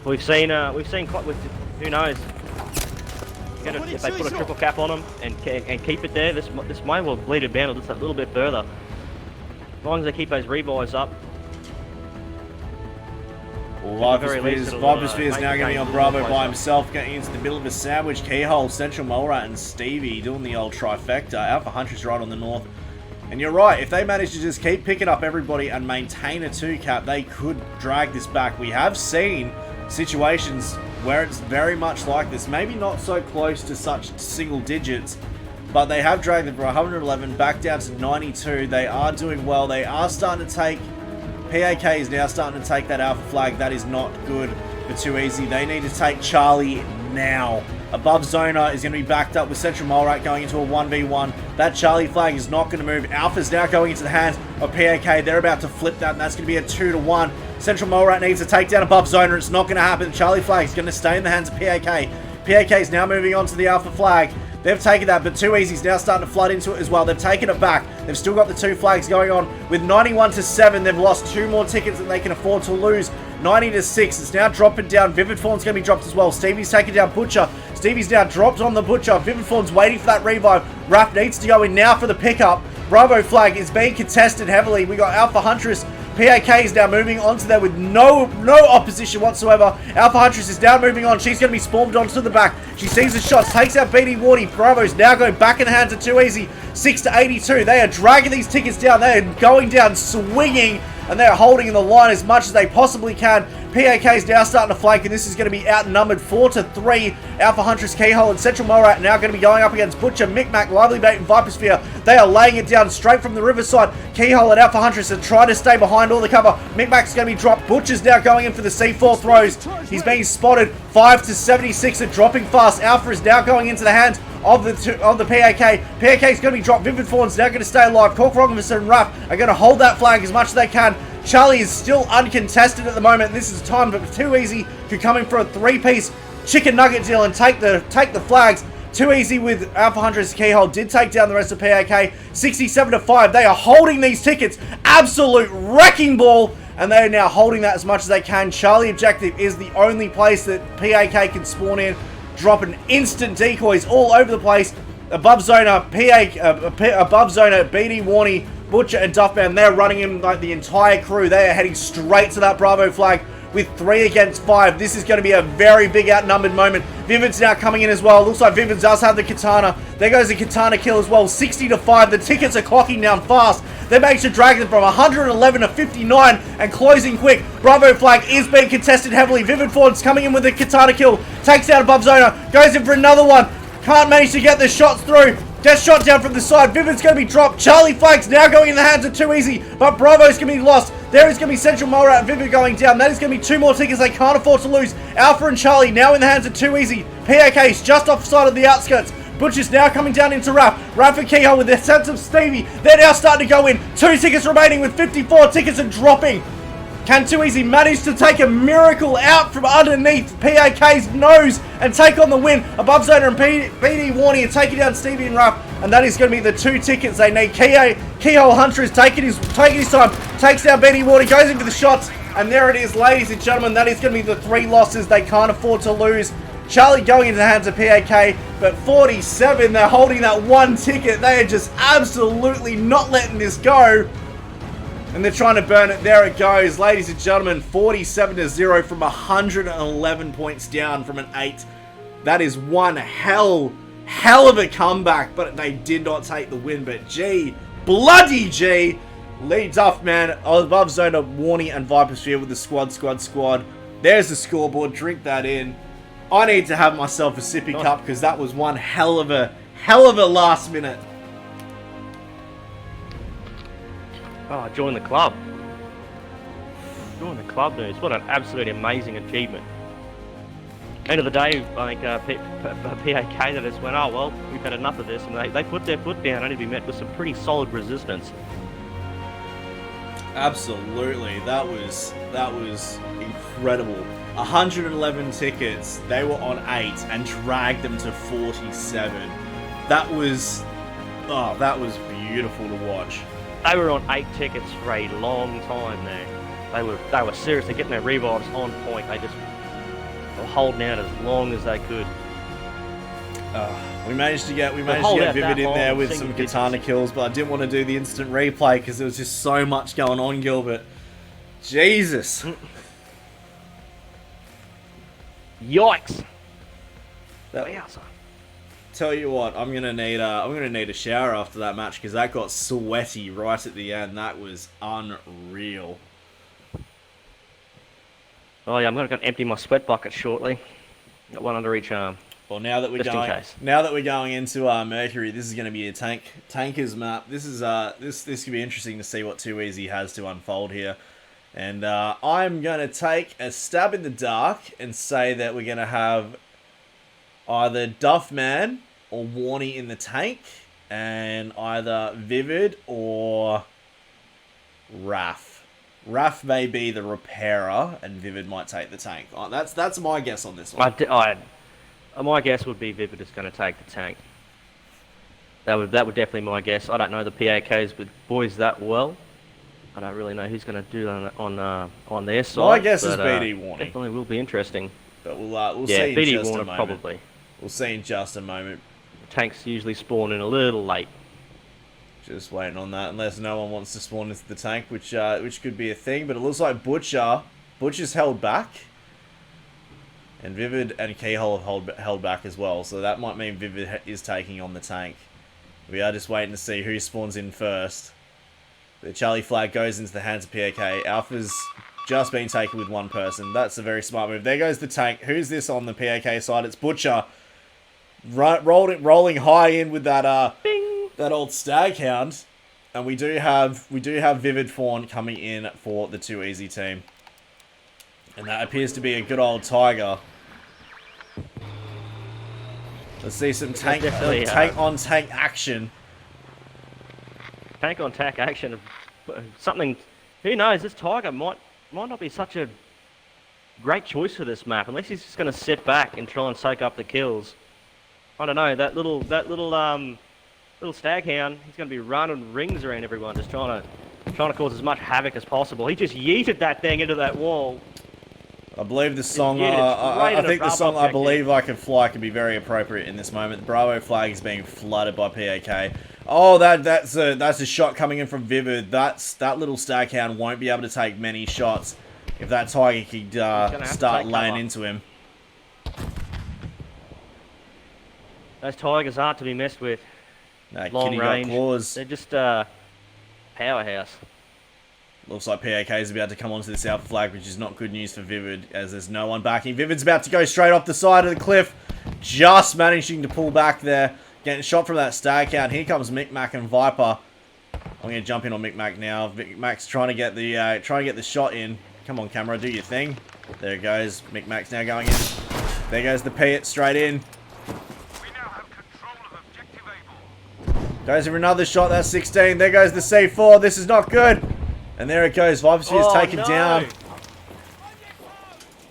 We've seen quite. Who knows? If they put a triple cap on them and keep it there, this may well bleed it down just a little bit further. As long as they keep those rebuys up. Well, Vipersphere is now going to be on Bravo by himself, getting into the middle of a sandwich. Keyhole, Central Molerat, and Stevie doing the old trifecta. Alpha Huntress right on the north. And you're right, if they manage to just keep picking up everybody and maintain a 2 cap, they could drag this back. We have seen situations where it's very much like this. Maybe not so close to such single digits, but they have dragged them from 111 back down to 92. They are doing well. They are starting to take... PaK is now starting to take that Alpha flag. That is not good for Too Easy. They need to take Charlie now. Above Zona is going to be backed up with Central Molerat going into a 1v1. That Charlie flag is not going to move. Alpha's now going into the hands of PaK. They're about to flip that, and that's going to be a 2-1. Central Molerat needs to take down above Zona. It's not going to happen. The Charlie flag is going to stay in the hands of PaK. PaK is now moving on to the Alpha flag. They've taken that, but Too Easy's now starting to flood into it as well. They've taken it back. They've still got the 2 flags going on. With 91 to 7, they've lost 2 more tickets than they can afford to lose. 90 to 6, it's now dropping down. Vivid Fawn's going to be dropped as well. Stevie's taking down Butcher. Stevie's now dropped on the Butcher. Vivid Fawn's waiting for that revive. Raph needs to go in now for the pickup. Bravo flag is being contested heavily. We got Alpha Huntress. PaK is now moving onto there with no opposition whatsoever. Alpha Huntress is now moving on. She's going to be spawned onto the back. She sees the shots, takes out BD Wardy. Bravo's now going back in the hands of Too Easy. 6 to 82. They are dragging these tickets down. They are going down, swinging, and they are holding in the line as much as they possibly can. PaK is now starting to flank, and this is going to be outnumbered 4 to 3. Alpha Huntress, Keyhole, and Central Molerat now going to be going up against Butcher, Micmac, Lively Bait, and Vipersphere. They are laying it down straight from the riverside. Keyhole and Alpha Huntress are trying to stay behind all the cover. Micmac's going to be dropped. Butcher's now going in for the C4 throws. He's being spotted. 5 to 76 are dropping fast. Alpha is now going into the hands of the PaK. PaK is going to be dropped. Vivid Fawn's now going to stay alive. Cork Rhombus and Raph are going to hold that flag as much as they can. Charlie is still uncontested at the moment. This is time for Too Easy to come in for a 3-piece chicken nugget deal and take the flags. Too easy with Alpha Huntress Keyhole did take down the rest of PaK. 67-5. They are holding these tickets. Absolute wrecking ball. And they are now holding that as much as they can. Charlie Objective is the only place that PaK can spawn in. Dropping instant decoys all over the place. Above Zona, above Zona, BD Warney, Butcher, and Duffman. They're running in like the entire crew. They are heading straight to that Bravo flag with 3 against 5. This is going to be a very big outnumbered moment. Vivid's now coming in as well. Looks like Vivid does have the Katana. There goes the Katana kill as well. 60-5. The tickets are clocking down fast. They managed to drag them from 111 to 59 and closing quick. Bravo flag is being contested heavily. Vivid Ford's coming in with the Katana kill. Takes out above Zona. Goes in for another one. Can't manage to get the shots through. Gets shot down from the side. Vivid's going to be dropped. Charlie Flag's now going in the hands of Too Easy. But Bravo's going to be lost. There is going to be Central Morat and Vivid going down. That is going to be 2 more tickets they can't afford to lose. Alpha and Charlie now in the hands of Too Easy. PaK's just off the side of the outskirts. Butcher's now coming down into Raph. Raph and Keyhole with their sense of Stevie. They're now starting to go in. 2 tickets remaining with 54 tickets and dropping. Can Too Easy manage to take a miracle out from underneath PaK's nose and take on the win? Above Zona and BD Warney and taking down Stevie and Ruff. And that is going to be the 2 tickets they need. Keyhole Hunter is taking his time. Takes down BD Warney, goes in for the shots. And there it is, ladies and gentlemen. That is going to be the 3 losses they can't afford to lose. Charlie going into the hands of PaK, but 47, they're holding that 1 ticket. They are just absolutely not letting this go. And they're trying to burn it. There it goes. Ladies and gentlemen, 47-0 from 111 points down from an 8. That is one hell of a comeback, but they did not take the win. But G, bloody G, Lee Duffman, above Zona, Warney, and Vipersphere with the squad. There's the scoreboard. Drink that in. I need to have myself a sippy cup because that was one hell of a last minute. Oh, join the club. Join the club, dudes. What an absolutely amazing achievement. End of the day, I think PaK that just went, oh, well, we've had enough of this. And they put their foot down and to be met with some pretty solid resistance. Absolutely. That was incredible. 111 tickets. They were on 8 and dragged them to 47. That was beautiful to watch. They were on 8 tickets for a long time there. They were seriously getting their revives on point. They just were holding out as long as they could. We managed to get Vivid in there with some Katana kills, but I didn't want to do the instant replay because there was just so much going on, Gilbert. Jesus. Yikes! Wowza. Tell you what, I'm gonna need a shower after that match because that got sweaty right at the end. That was unreal. Oh yeah, I'm gonna empty my sweat bucket shortly. Got one under each arm. Well, now that we're going into Mercury, this is going to be a tankers map. This could be interesting to see what Too Easy has to unfold here. And I'm going to take a stab in the dark and say that we're going to have either Duffman or Warney in the tank, and either Vivid or Raph. Raph may be the repairer, and Vivid might take the tank. Oh, that's my guess on this one. My guess would be Vivid is going to take the tank. That would definitely be my guess. I don't know the PaKs with boys that well. I don't really know who's going to do that on their side. My guess is BD Warney. Definitely will be interesting. But we'll see in just a moment. Probably. We'll see in just a moment. Tanks usually spawn in a little late. Just waiting on that, unless no one wants to spawn into the tank, which could be a thing. But it looks like Butcher's held back. And Vivid and Keyhole have held back as well, so that might mean Vivid is taking on the tank. We are just waiting to see who spawns in first. The Charlie flag goes into the hands of PaK. Alpha's just been taken with one person. That's a very smart move. There goes the tank. Who's this on the PaK side? It's Butcher. Rolling high in with that that old stag hound. And we do have Vivid Fawn coming in for the Too Easy team. And that appears to be a good old Tiger. Let's see some tank on tank action. Tank on tank action. Something. Who knows? This Tiger might not be such a Great choice for this map. Unless he's just going to sit back and try and soak up the kills. I don't know. That little staghound. He's going to be running rings around everyone, just trying to cause as much havoc as possible. He just yeeted that thing into that wall. I believe the song, Yeah, I it's think the right song in a I drop Believe I Can Fly could be very appropriate in this moment. The Bravo flag is being flooded by PaK. Oh, that's a shot coming in from Vivid. That little staghound won't be able to take many shots if that tiger could start laying into him. Those tigers aren't to be messed with. No, Long Kitty range. got claws. They're just powerhouse. Looks like PaK is about to come onto this alpha flag, which is not good news for Vivid, as there's no one backing. Vivid's about to go straight off the side of the cliff, just managing to pull back there. Getting shot from that staghound. Here comes Micmac and Viper. I'm going to jump in on Micmac now. Micmac's trying to get the shot in. Come on, camera, do your thing. There it goes. Micmac's now going in. There goes the Piet straight in. We now have control of objective Able. Goes for another shot. That's 16. There goes the C4. This is not good. And there it goes. Vipersphere's taken down.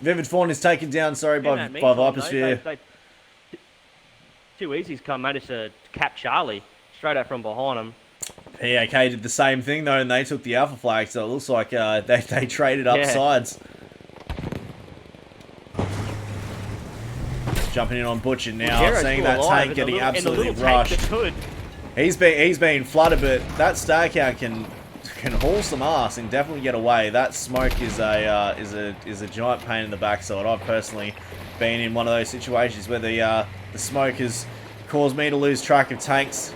Vivid Fawn is taken down, sorry, by Vipersphere. Too Easy's managed to cap Charlie straight out from behind him. PaK did the same thing, though, and they took the alpha flag, so it looks like they traded up sides. Jumping in on Butcher now, seeing that tank getting absolutely rushed. He's been flooded, but that Starcow can haul some ass and definitely get away. That smoke is a giant pain in the backside. I've personally been in one of those situations where the smoke has caused me to lose track of tanks.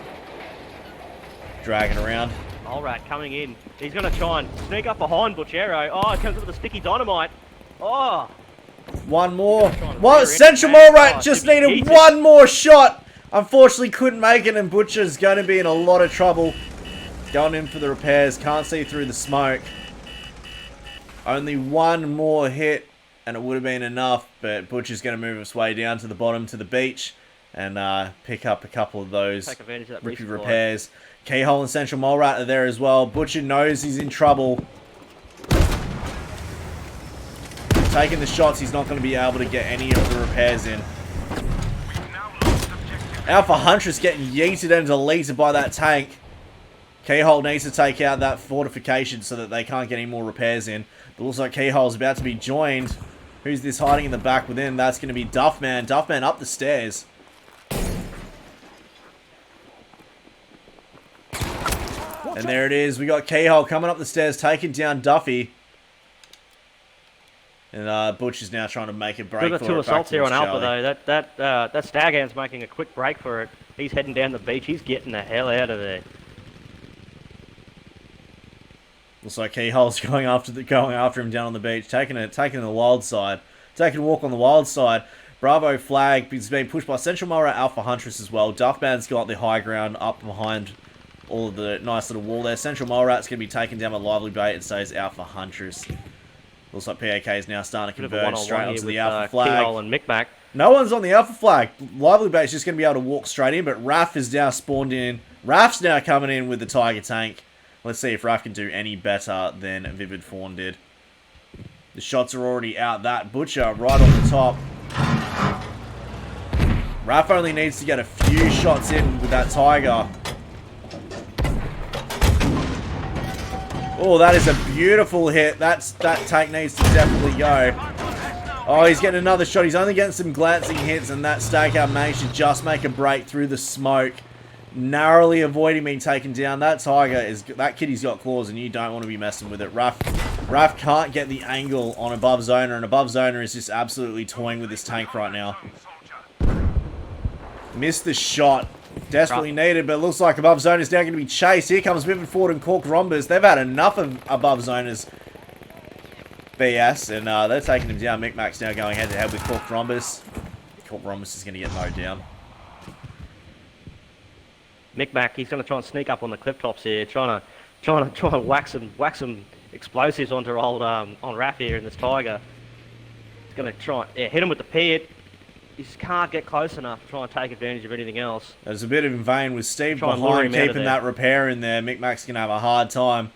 Dragging around. Alright, coming in. He's going to try and sneak up behind Butchero. Oh, it comes up with a sticky dynamite. Oh! One more. What? Central Mallrat just needed one more shot. Unfortunately, couldn't make it, and Butcher's going to be in a lot of trouble. Going in for the repairs. Can't see through the smoke. Only one more hit, and it would have been enough, but Butcher's going to move his way down to the bottom to the beach and pick up a couple of those rippy repairs. Keyhole and Central Mallrat are there as well. Butcher knows he's in trouble. Taking the shots, he's not going to be able to get any of the repairs in. Alpha Huntress getting yeeted and deleted by that tank. Keyhole needs to take out that fortification so that they can't get any more repairs in. But looks like Keyhole's about to be joined. Who's this hiding in the back within? That's going to be Duffman. Duffman up the stairs. And there it is. We got Keyhole coming up the stairs, taking down Duffy. And Butch is now trying to make a break for it. We've got two assaults here on Alpha, though. That Staghound's making a quick break for it. He's heading down the beach. He's getting the hell out of there. Looks like Keyhole's going after him down on the beach, taking the wild side, taking a walk on the wild side. Bravo flag is being pushed by Central Mallrat Alpha Huntress as well. Duffman's got the high ground up behind all of the nice little wall there. Central Mallrat's going to be taken down by Lively Bait, and so is Alpha Huntress. Looks like PaK is now starting to converge straight onto the Alpha flag. Keyhole and Micmac. No one's on the Alpha flag. Lively Bait's just going to be able to walk straight in, but Raph is now spawned in. Raph's now coming in with the Tiger tank. Let's see if Raph can do any better than Vivid Fawn did. The shots are already out. That Butcher right on the top. Raph only needs to get a few shots in with that Tiger. Oh, that is a beautiful hit. That tank needs to definitely go. Oh, he's getting another shot. He's only getting some glancing hits, and that Stakeout managed to just make a break through the smoke, narrowly avoiding being taken down. That kitty's got claws, and you don't want to be messing with it. Raph can't get the angle on Above Zoner, and Above Zoner is just absolutely toying with this tank right now. Missed the shot. Desperately needed, but it looks like Above Zoners now going to be chased. Here comes Vivid Ford and Cork Rhombus. They've had enough of Above Zoners BS, and they're taking him down. Micmac's now going head-to-head with Cork Rhombus. Cork Rhombus is going to get mowed down. Micmac, he's going to try and sneak up on the cliff tops here, trying to whack some explosives onto old on Raph here in this Tiger. He's going to try and hit him with the pit. You just can't get close enough to try and take advantage of anything else. There's a bit of in vain with Steve behind, keeping that repair in there. Micmac's going to have a hard time.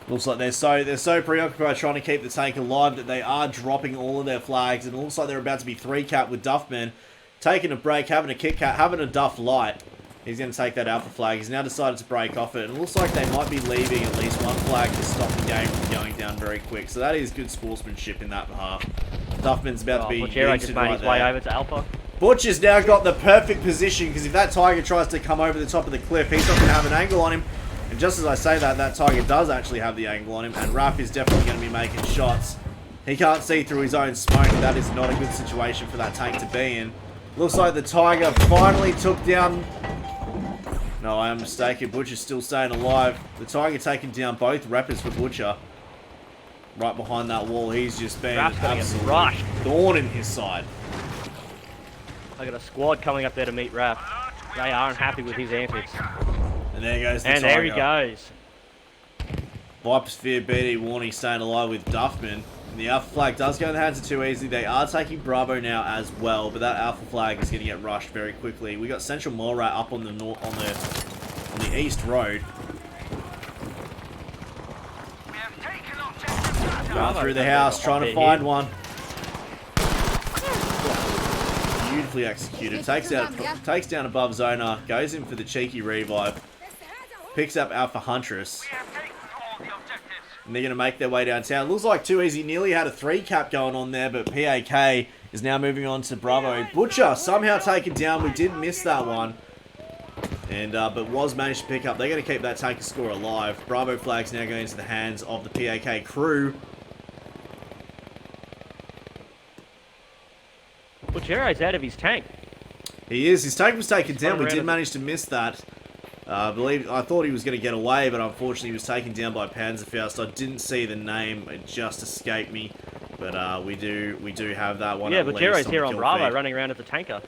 Looks like they're so preoccupied trying to keep the tank alive that they are dropping all of their flags, and it looks like they're about to be 3-cap with Duffman. Taking a break, having a Kit Kat, having a Duff Light. He's going to take that Alpha flag. He's now decided to break off it, and it looks like they might be leaving at least one flag to stop the game from going down very quick. So that is good sportsmanship in that behalf. Duffman's about to be Butchero just made his way over to Alpha. Butcher's now got the perfect position, because if that Tiger tries to come over the top of the cliff, he's not going to have an angle on him. And just as I say that, that Tiger does actually have the angle on him, and Raph is definitely going to be making shots. He can't see through his own smoke, and that is not a good situation for that tank to be in. Looks like the Tiger finally took down... No, I am mistaken. Butcher's still staying alive. The Tiger taking down both rappers for Butcher. Right behind that wall, he's just been absolutely rushed. thorn in his side. I got a squad coming up there to meet Raph. They aren't happy with his antics. And there goes the And Tiger. there he goes. Viper's Fear, BD Warning staying alive with Duffman. And the Alpha flag does go in the hands of Too Easy. They are taking Bravo now as well, but that Alpha flag is going to get rushed very quickly. We got Central Morat up on the on the east road. We have taken objective Going Bravo. through the house, trying to find one. Beautifully executed. Takes down above Zona. Goes in for the cheeky revive. Picks up Alpha Huntress. We have taken all the objectives. And they're going to make their way downtown. Looks like Too Easy nearly had a 3-cap going on there, but PaK is now moving on to Bravo. Butcher somehow taken down. We did miss that one. And but was managed to pick up. They're going to keep that tanker score alive. Bravo flag's now going into the hands of the PaK crew. Butchero's out of his tank. He is. His tank was taken down. We around did it. manage to miss that. I thought he was going to get away, but unfortunately he was taken down by Panzerfaust. I didn't see the name; it just escaped me. But we do have that one. Yeah, at least Butchero's the here on kill Bravo, feed. running around as a tanker.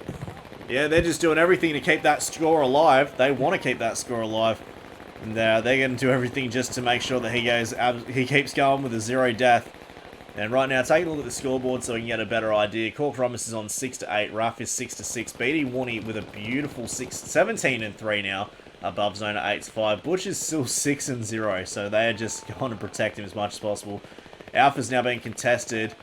Yeah, they're just doing everything to keep that score alive. They want to keep that score alive, and they're going to do everything just to make sure that he keeps going with a 0 death. And right now, taking a look at the scoreboard so we can get a better idea. Cork Rhombus is on 6-8. Ruff is 6-6. BD Warney with a beautiful 17-3 now. Above Zona 8-5. Butch is still 6-0. So they are just going to protect him as much as possible. Alpha's now being contested.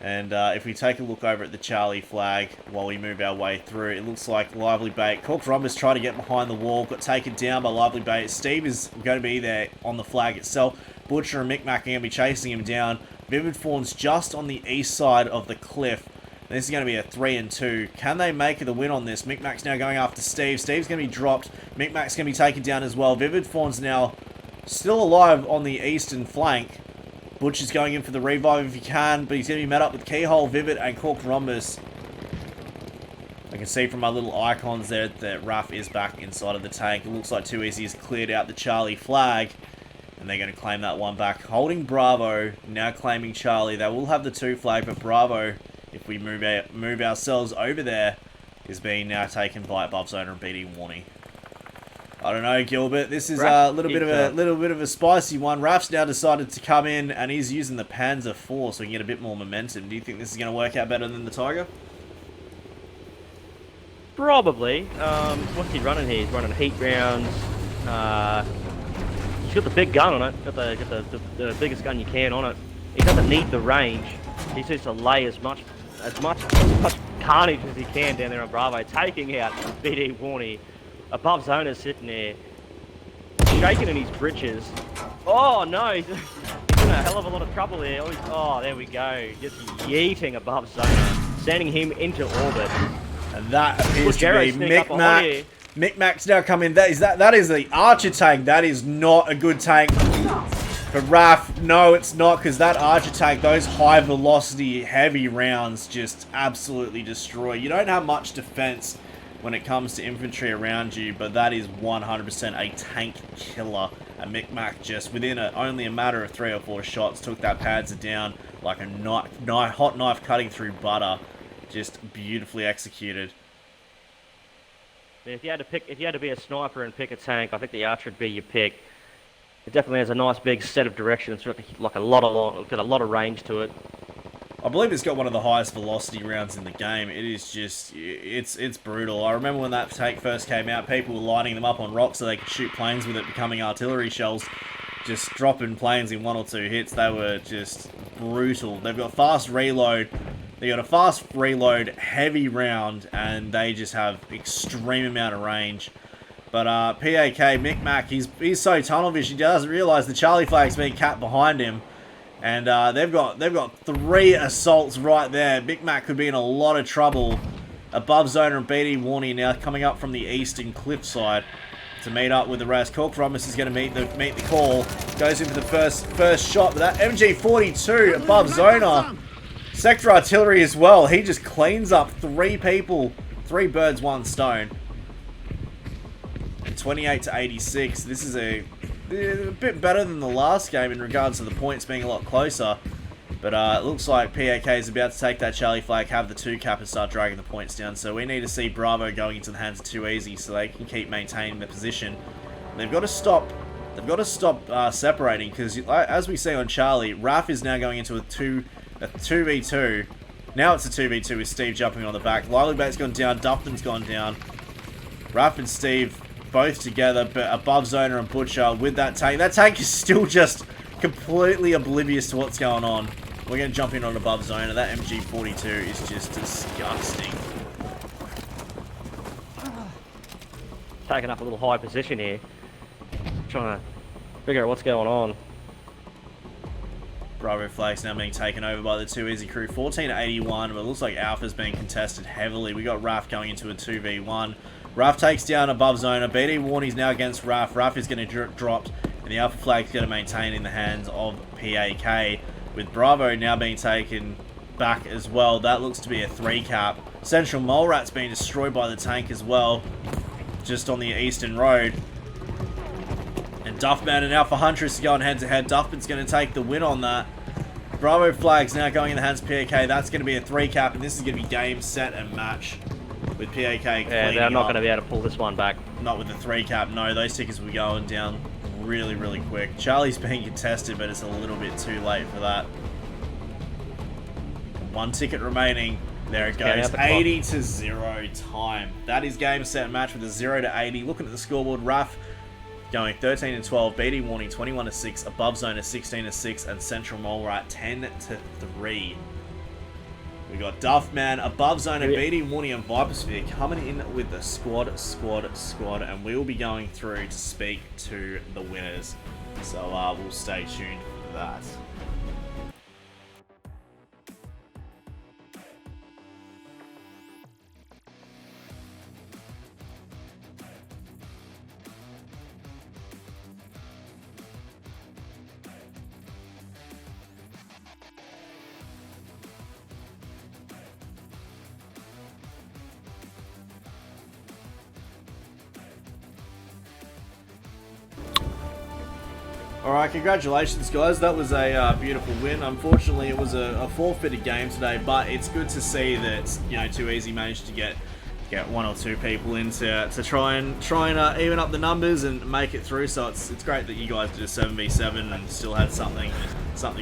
And if we take a look over at the Charlie flag while we move our way through, it looks like Lively Bait. Cork Rhombus trying to get behind the wall. Got taken down by Lively Bait. Steve is going to be there on the flag itself. Butcher and Micmac are going to be chasing him down. Vivid Fawn's just on the east side of the cliff. This is going to be a 3-2. Can they make the win on this? Micmac's now going after Steve. Steve's going to be dropped. Micmac's going to be taken down as well. Vivid Fawn's now still alive on the eastern flank. Butch is going in for the revive if he can, but he's going to be met up with Keyhole, Vivid, and Cork Rhombus. I can see from my little icons there that Ruff is back inside of the tank. It looks like Too Easy has cleared out the Charlie flag. And they're going to claim that one back. Holding Bravo, now claiming Charlie. They will have the 2 flag, but Bravo, if we move ourselves over there, is being now taken by Above Zona and BD Warning. I don't know, Gilbert. This is a little bit of a spicy one. Raph's now decided to come in, and he's using the Panzer IV so he can get a bit more momentum. Do you think this is going to work out better than the Tiger? Probably. What's he running here? He's running heat rounds. He's got the big gun on it. Got the biggest gun you can on it. He doesn't need the range. He needs to lay as much carnage as he can down there on Bravo, taking out BD Warney. Above Zona sitting there, shaking in his britches. Oh no, he's in a hell of a lot of trouble there. Oh, there we go. Just yeeting Above Zona, sending him into orbit. And that appears to be sneak up behind Micmac. here. Micmac's now coming. That is the Archer tank. That is not a good tank for Raph. No, it's not, because that Archer tank, those high velocity, heavy rounds just absolutely destroy. You don't have much defense when it comes to infantry around you, but that is 100% a tank killer. And Micmac just, within only a matter of 3 or 4 shots, took that Panzer down like a hot knife cutting through butter. Just beautifully executed. If you had to be a sniper and pick a tank, I think the Archer would be your pick. It definitely has a nice big set of direction. It's got like got a lot of range to it. I believe it's got one of the highest velocity rounds in the game. It is just, it's brutal. I remember when that tank first came out, people were lining them up on rocks so they could shoot planes with it, becoming artillery shells. just dropping planes in 1 or 2 hits. They were just brutal. They've got fast reload. They got a fast reload, heavy round, and they just have extreme amount of range. But PaK, Micmac, he's so tunnel vision, he doesn't realise the Charlie flag's being capped behind him. And they've got 3 assaults right there. Micmac could be in a lot of trouble. Above Zoner and BD Warney now coming up from the eastern cliffside to meet up with the rest. Cork Rhombus is going to meet the call. Goes in for the first shot, but that MG42 above Zoner. Sector Artillery as well. He just cleans up 3 people. 3 birds, 1 stone. And 28 to 86. This is a bit better than the last game in regards to the points being a lot closer. But it looks like PaK is about to take that Charlie flag, have the 2 cap and start dragging the points down. So we need to see Bravo going into the hands of 2 easy so they can keep maintaining their position. They've got to stop. They've got to stop separating because, as we see on Charlie, Raf is now going into a 2v2. Now it's a 2v2 with Steve jumping on the back. Lilybait's gone down. Duffman's gone down. Raf and Steve both together, but above Zoner and Butcher with that tank. That tank is still just completely oblivious to what's going on. We're going to jump in on above Zoner. That MG42 is just disgusting. Taking up a little high position here. Trying to figure out what's going on. Bravo flag's now being taken over by the 2 easy crew. 14 to 81, but it looks like Alpha's being contested heavily. We got Raf going into a 2v1. Raf takes down above Zoner. BD Warney's now against Raf. Raf is going to drop, and the Alpha flag's going to maintain in the hands of PaK. With Bravo now being taken back as well. That looks to be a 3 cap. Central Mole Rat's being destroyed by the tank as well, just on the eastern road. And Duffman and Alpha Huntress are going head to head. Duffman's going to take the win on that. Bravo flag's now going in the hands of PaK. That's going to be a 3 cap, and this is going to be game, set, and match. With PaK Yeah, they're not going to be able to pull this one back. Not with the 3 cap, no. Those tickets will be going down really, really quick. Charlie's being contested, but it's a little bit too late for that. 1 ticket remaining. There it goes. 80 to 0 time. That is game, set, and match with a 0 to 80. Looking at the scoreboard, Raf going 13 to 12. BD Warning 21 to 6. Above Zoner 16 to 6. And Central Mole Rat 10 to 3. We got Duffman, above Zoner, BD Warning, and Vipersphere coming in with the squad, and we will be going through to speak to the winners. So we'll stay tuned for that. Alright, congratulations guys, that was a beautiful win. Unfortunately it was a forfeited game today, but it's good to see that, you know, 2 easy managed to get 1 or 2 people in to try and even up the numbers and make it through. So it's great that you guys did a 7v7 and still had something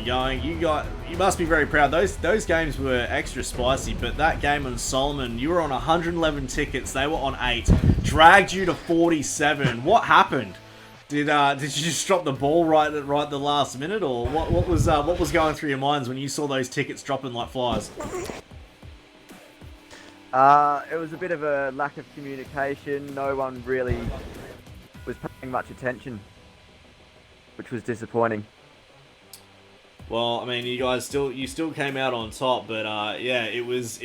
going. You must be very proud. Those games were extra spicy, but that game on Solomon, you were on 111 tickets, they were on 8, dragged you to 47. What happened? Did you just drop the ball right at the last minute, or what was going through your minds when you saw those tickets dropping like flies? It was a bit of a lack of communication. No one really was paying much attention, which was disappointing. Well, I mean, you still came out on top, but yeah, it was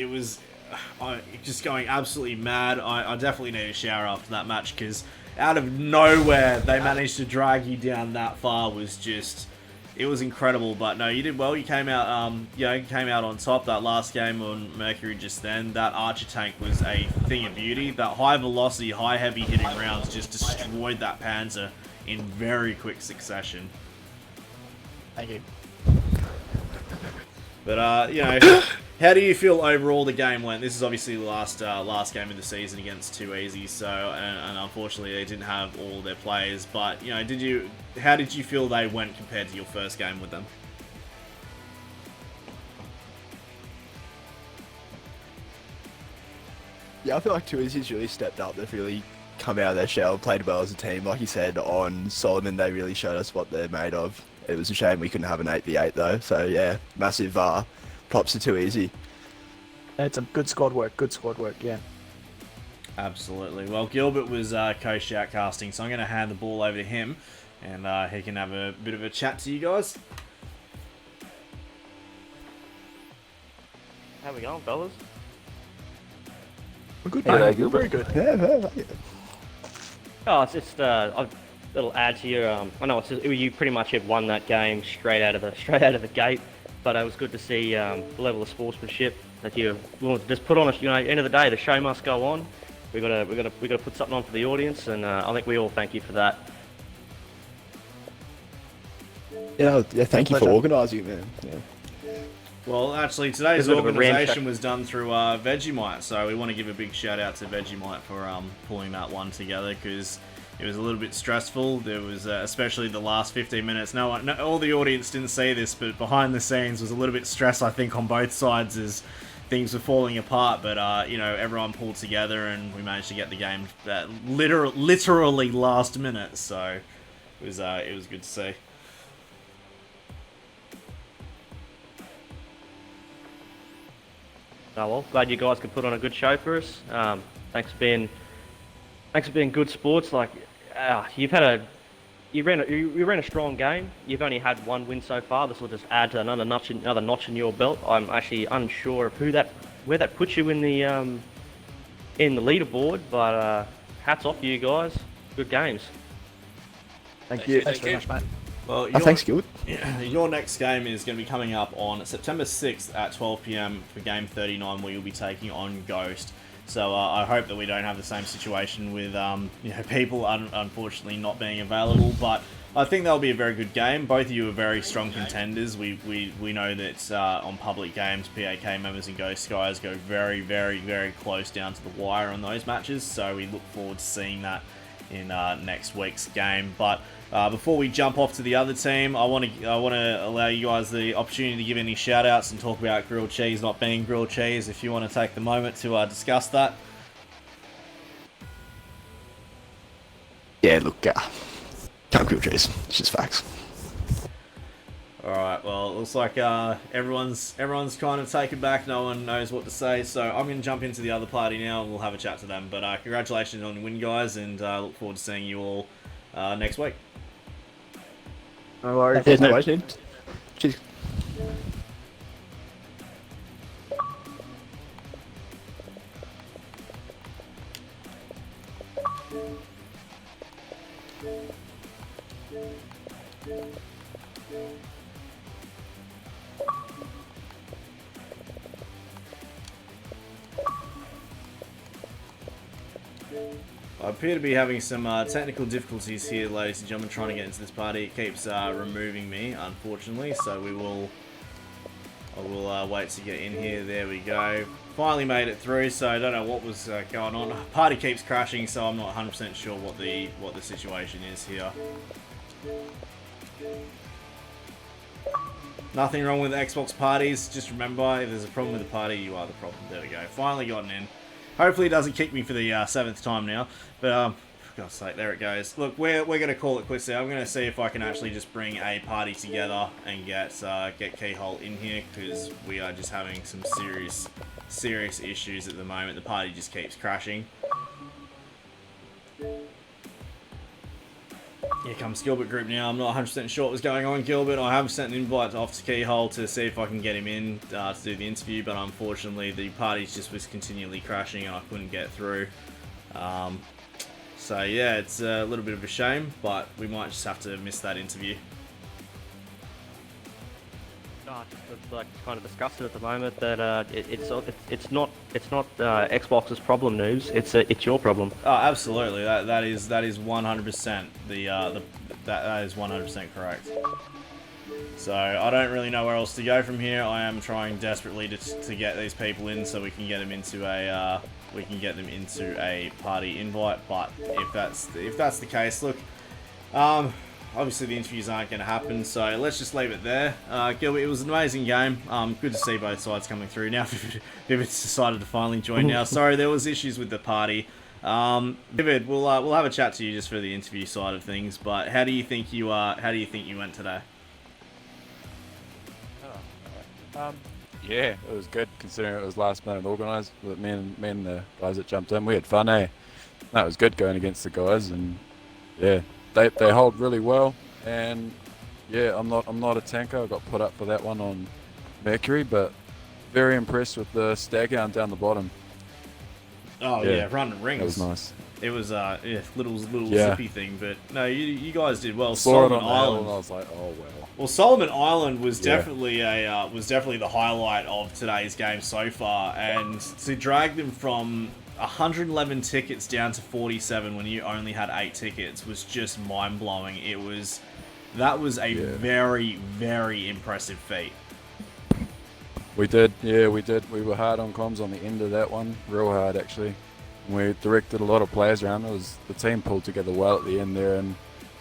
just going absolutely mad. I definitely need a shower after that match because out of nowhere they managed to drag you down that far. It was incredible. But no, you did well. You came out you came out on top. That last game on Mercury just then, that Archer tank was a thing of beauty. That high velocity, high heavy hitting rounds just destroyed that Panzer in very quick succession. Thank you. But you know, how do you feel overall the game went? This is obviously the last game of the season against 2 easy, so and unfortunately they didn't have all their players. But you know, how did you feel they went compared to your first game with them? Yeah, I feel like 2 easy's really stepped up. They've really come out of their shell, played well as a team. Like you said, on Solomon, they really showed us what they're made of. It was a shame we couldn't have an 8v8 though. So yeah, massive props to Too Easy. It's a good squad work. Good squad work. Yeah. Absolutely. Well, Gilbert was coach outcasting, so I'm going to hand the ball over to him, and he can have a bit of a chat to you guys. How we going, fellas? We're good. Hey, mate. Gilbert. Very good. Yeah. Oh, it's just a little add to your. I know you pretty much have won that game straight out of the gate, but it was good to see the level of sportsmanship that you're willing to just put on us. You know, end of the day, the show must go on. We gotta put something on for the audience, and I think we all thank you for that. Yeah, thank you for Pleasure. organising, man. Yeah. Well, actually, today's There's a bit of a ram organisation check. was done through Vegemite, so we want to give a big shout out to Vegemite for pulling that one together, because it was a little bit stressful. There was, especially the last 15 minutes. No, all the audience didn't see this, but behind the scenes was a little bit stress, I think, on both sides as things were falling apart. But you know, everyone pulled together, and we managed to get the game literally last minute. So it was good to see. Oh well, glad you guys could put on a good show for us. Thanks for being good sports. Like you ran a strong game. You've only had one win so far. This will just add to another notch in your belt. I'm actually unsure of where that puts you in the leaderboard, but hats off to you guys. Good games. Thank you. Thanks very much, mate. Well, Thanks, Gilbert. your next game is going to be coming up on September 6th at 12 PM for Game 39, where you'll be taking on Ghost. So I hope that we don't have the same situation with people unfortunately not being available, but I think that'll be a very good game. Both of you are very strong contenders. We know that on public games, PaK members and Ghost guys go very, very, very close down to the wire on those matches, so we look forward to seeing that in next week's game. But before we jump off to the other team, I want to allow you guys the opportunity to give any shout outs and talk about grilled cheese not being grilled cheese, if you want to take the moment to discuss that. Yeah, look, can't grill cheese. It's just facts. Alright, well, it looks like everyone's kind of taken back. No one knows what to say, so I'm going to jump into the other party now and we'll have a chat to them. But congratulations on the win, guys, and look forward to seeing you all next week. No worries. There's no worries, dude. Cheers. I appear to be having some technical difficulties here, ladies and gentlemen, trying to get into this party. It keeps removing me, unfortunately, so I will wait to get in here. There we go. Finally made it through, so I don't know what was going on. Party keeps crashing, so I'm not 100% sure what the situation is here. Nothing wrong with Xbox parties. Just remember, if there's a problem with the party, you are the problem. There we go. Finally gotten in. Hopefully it doesn't kick me for the 7th time now. But, for God's sake, there it goes. Look, we're going to call it quits there. I'm going to see if I can actually just bring a party together and get Keyhole in here, because we are just having some serious issues at the moment. The party just keeps crashing. Here comes Gilbert Group now. I'm not 100% sure what was going on, Gilbert. I have sent an invite off to Keyhole to see if I can get him in to do the interview, but unfortunately the party just was continually crashing and I couldn't get through. So yeah, it's a little bit of a shame, but we might just have to miss that interview. Just like kind of discussing at the moment that it's not Xbox's problem, news. It's your problem. Oh, absolutely. That is 100% that is 100% correct. So I don't really know where else to go from here. I am trying desperately to get these people in so we can get them into a party invite. But if that's the case, look, obviously the interviews aren't going to happen, so let's just leave it there. Gilbert, it was an amazing game. Good to see both sides coming through. Now Vivid's decided to finally join now. Sorry, there was issues with the party. David, we'll have a chat to you just for the interview side of things. But how do you think you went today? Yeah, it was good considering it was last minute organised. With me and the guys that jumped in, we had fun. That was good going against the guys, and yeah, they hold really well. And yeah, I'm not a tanker. I got put up for that one on Mercury, but very impressed with the staghound down the bottom. Oh yeah, running rings. That was nice. It was little Yeah. zippy thing, but no, you guys did well. Saw it Solomon on the hill Island. and I was like, oh wow. Well, Solomon Island was Yeah. definitely the highlight of today's game so far, and to drag them from 111 tickets down to 47 when you only had 8 tickets was just mind blowing. That was a very, very impressive feat. We did. We were hard on comms on the end of that one, real hard actually. We directed a lot of players around. The team pulled together well at the end there, and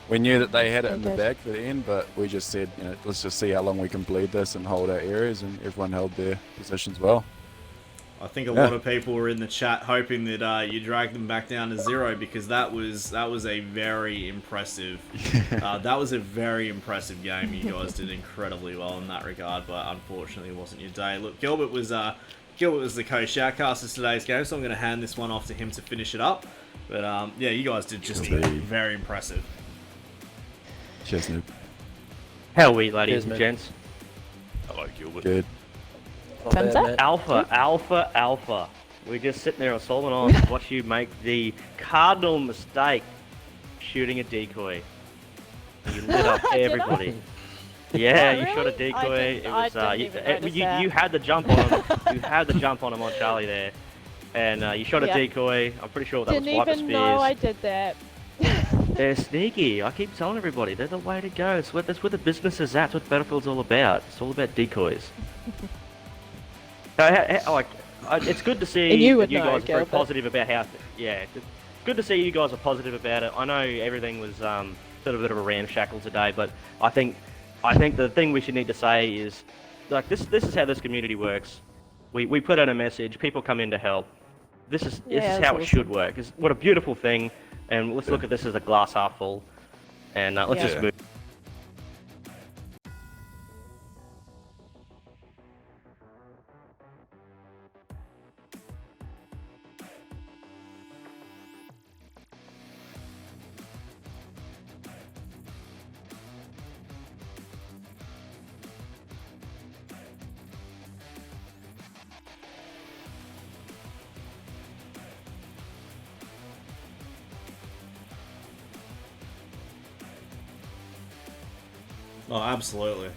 we knew that they had it in the bag for the end, but we just said, let's just see how long we can bleed this and hold our areas, and everyone held their positions well. I think a lot of people were in the chat hoping that you dragged them back down to 0, because that was a very impressive game. You guys did incredibly well in that regard, but unfortunately it wasn't your day. Look, Gilbert was the co-shoutcaster of today's game, so I'm going to hand this one off to him to finish it up. But yeah, you guys did just very impressive. Cheers, Noob. How are we, ladies Cheers, and mate. gents? Hello, Gilbert. Good. Thumbs up. Alpha. We're just sitting there on Solomon Island to watch you make the cardinal mistake shooting a decoy. You lit up everybody. Yeah, you shot a decoy. I didn't even notice that. You had the jump on him. You had the jump on him on Charlie there, and you shot a Yeah. decoy. I'm pretty sure that Didn't was Viper even know I Spears. did that. They're sneaky. I keep telling everybody they're the way to go. That's where the business is at. That's what Battlefield's all about. It's all about decoys. It's good to see And you that would you know, guys are very Gilbert. positive about how. Yeah, it's good to see you guys are positive about it. I know everything was sort of a bit of a ramshackle today, but I think the thing we should need to say is, like, this is how this community works. We put out a message. People come in to help. This is that's how it should awesome. work. What a beautiful thing. And let's look at this as a glass half full. And let's Yeah. just move. Oh, absolutely.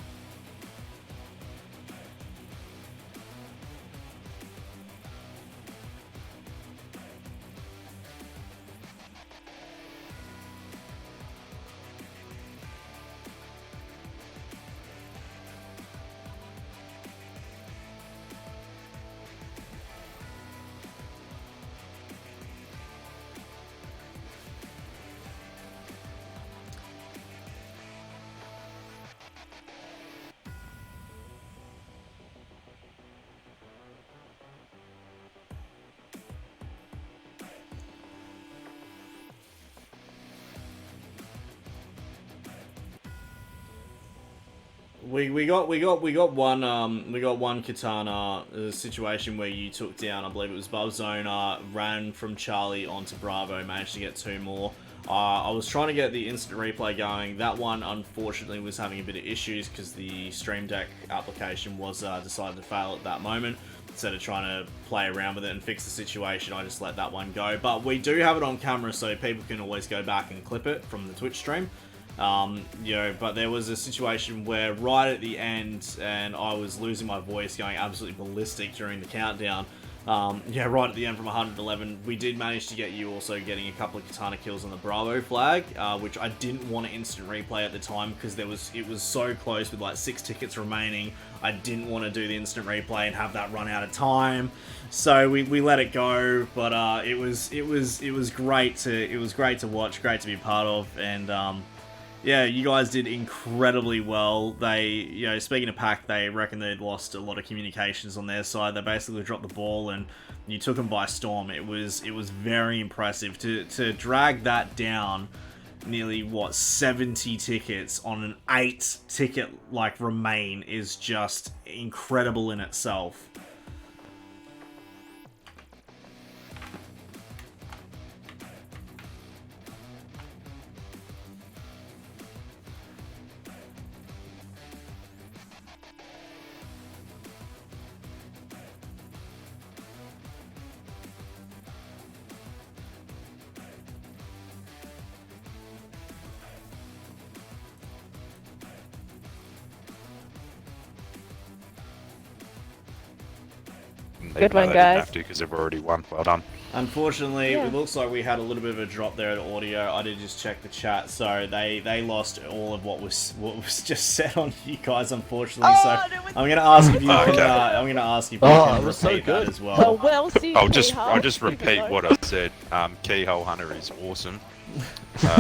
We got one Katana, a situation where you took down, I believe it was Bubzona, ran from Charlie onto Bravo, managed to get 2 more. I was trying to get the instant replay going. That one unfortunately was having a bit of issues because the Stream Deck application was decided to fail at that moment. Instead of trying to play around with it and fix the situation, I just let that one go. But we do have it on camera, so people can always go back and clip it from the Twitch stream. But there was a situation where right at the end, and I was losing my voice, going absolutely ballistic during the countdown. Right at the end from 111, we did manage to get you also getting a couple of Katana kills on the Bravo flag, which I didn't want to instant replay at the time because it was so close with like 6 tickets remaining. I didn't want to do the instant replay and have that run out of time, so we let it go. But it was great to watch, great to be part of, and yeah, you guys did incredibly well. They, you know, speaking of PaK, they reckon they'd lost a lot of communications on their side. They basically dropped the ball and you took them by storm. It was very impressive to drag that down. Nearly, what, 70 tickets on an 8 ticket like remain is just incredible in itself. Good one, They didn't guys. have to because they've already won. Well done. Unfortunately, Yeah. it looks like we had a little bit of a drop there at audio. I did just check the chat, so they lost all of what was just said on you guys, unfortunately. So I'm gonna ask if you can, Okay. I'm gonna ask if you Oh, can it was so repeat that good. as Oh, well. well, see, I'll just Keyhole. repeat what I said. Keyhole Hunter is awesome. No,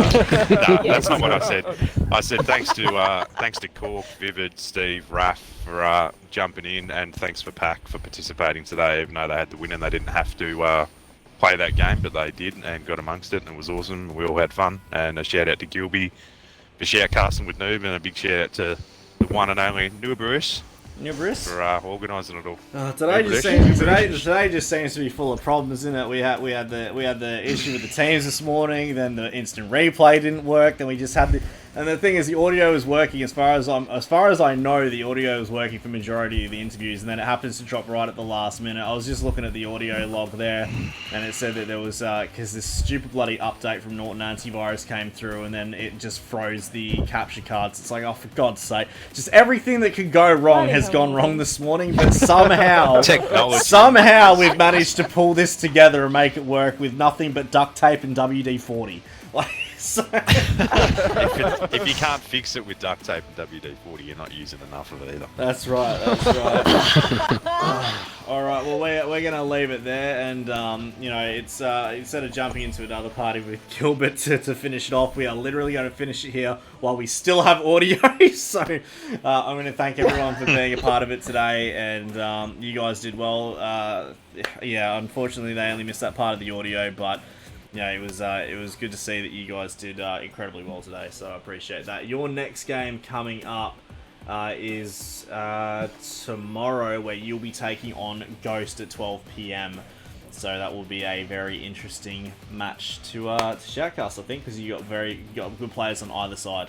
that's not what I said. I said thanks to Cork, Vivid, Steve, Raph for jumping in, and thanks for PaK for participating today. Even though they had the win and they didn't have to play that game, but they did and got amongst it, and it was awesome. We all had fun. And a shout out to Gilby for shoutcasting with Noob, and a big shout out to the one and only Nooberus New Briss? for organising it all. Today just seems to be full of problems, isn't it? We had the issue with the teams this morning. Then the instant replay didn't work. Then we just had and the thing is, the audio is working as far as I know. The audio is working for majority of the interviews, and then it happens to drop right at the last minute. I was just looking at the audio log there, and it said that there was because this stupid bloody update from Norton Antivirus came through, and then it just froze the capture cards. It's like, oh, for God's sake! Just everything that could go wrong has gone wrong this morning, but somehow we've managed to pull this together and make it work with nothing but duct tape and WD-40. Like, so If you can't fix it with duct tape and WD-40, you're not using enough of it either. That's right. All right. Well, we're gonna leave it there, and you know, it's instead of jumping into another party with Gilbert to finish it off, we are literally going to finish it here while we still have audio. So I'm going to thank everyone for being a part of it today, and you guys did well. Yeah, unfortunately, they only missed that part of the audio, but. Yeah, it was good to see that you guys did incredibly well today, so I appreciate that. Your next game coming up is tomorrow, where you'll be taking on Ghost at 12 PM. So that will be a very interesting match to shoutcast, I think, because you got good players on either side.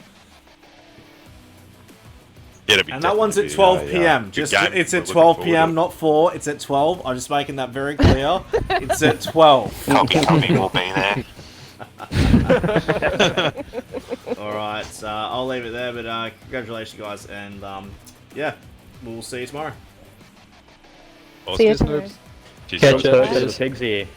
Yeah, And that one's at 12 PM. It's at 12 PM, not 4. It's at 12. I'm just making that very clear. It's at 12. Copy, we'll be there. Alright, so I'll leave it there, but congratulations, guys, and yeah, we'll see you tomorrow. See you Awesome. tomorrow. Cheers, Catch guys. up. There's pigs here.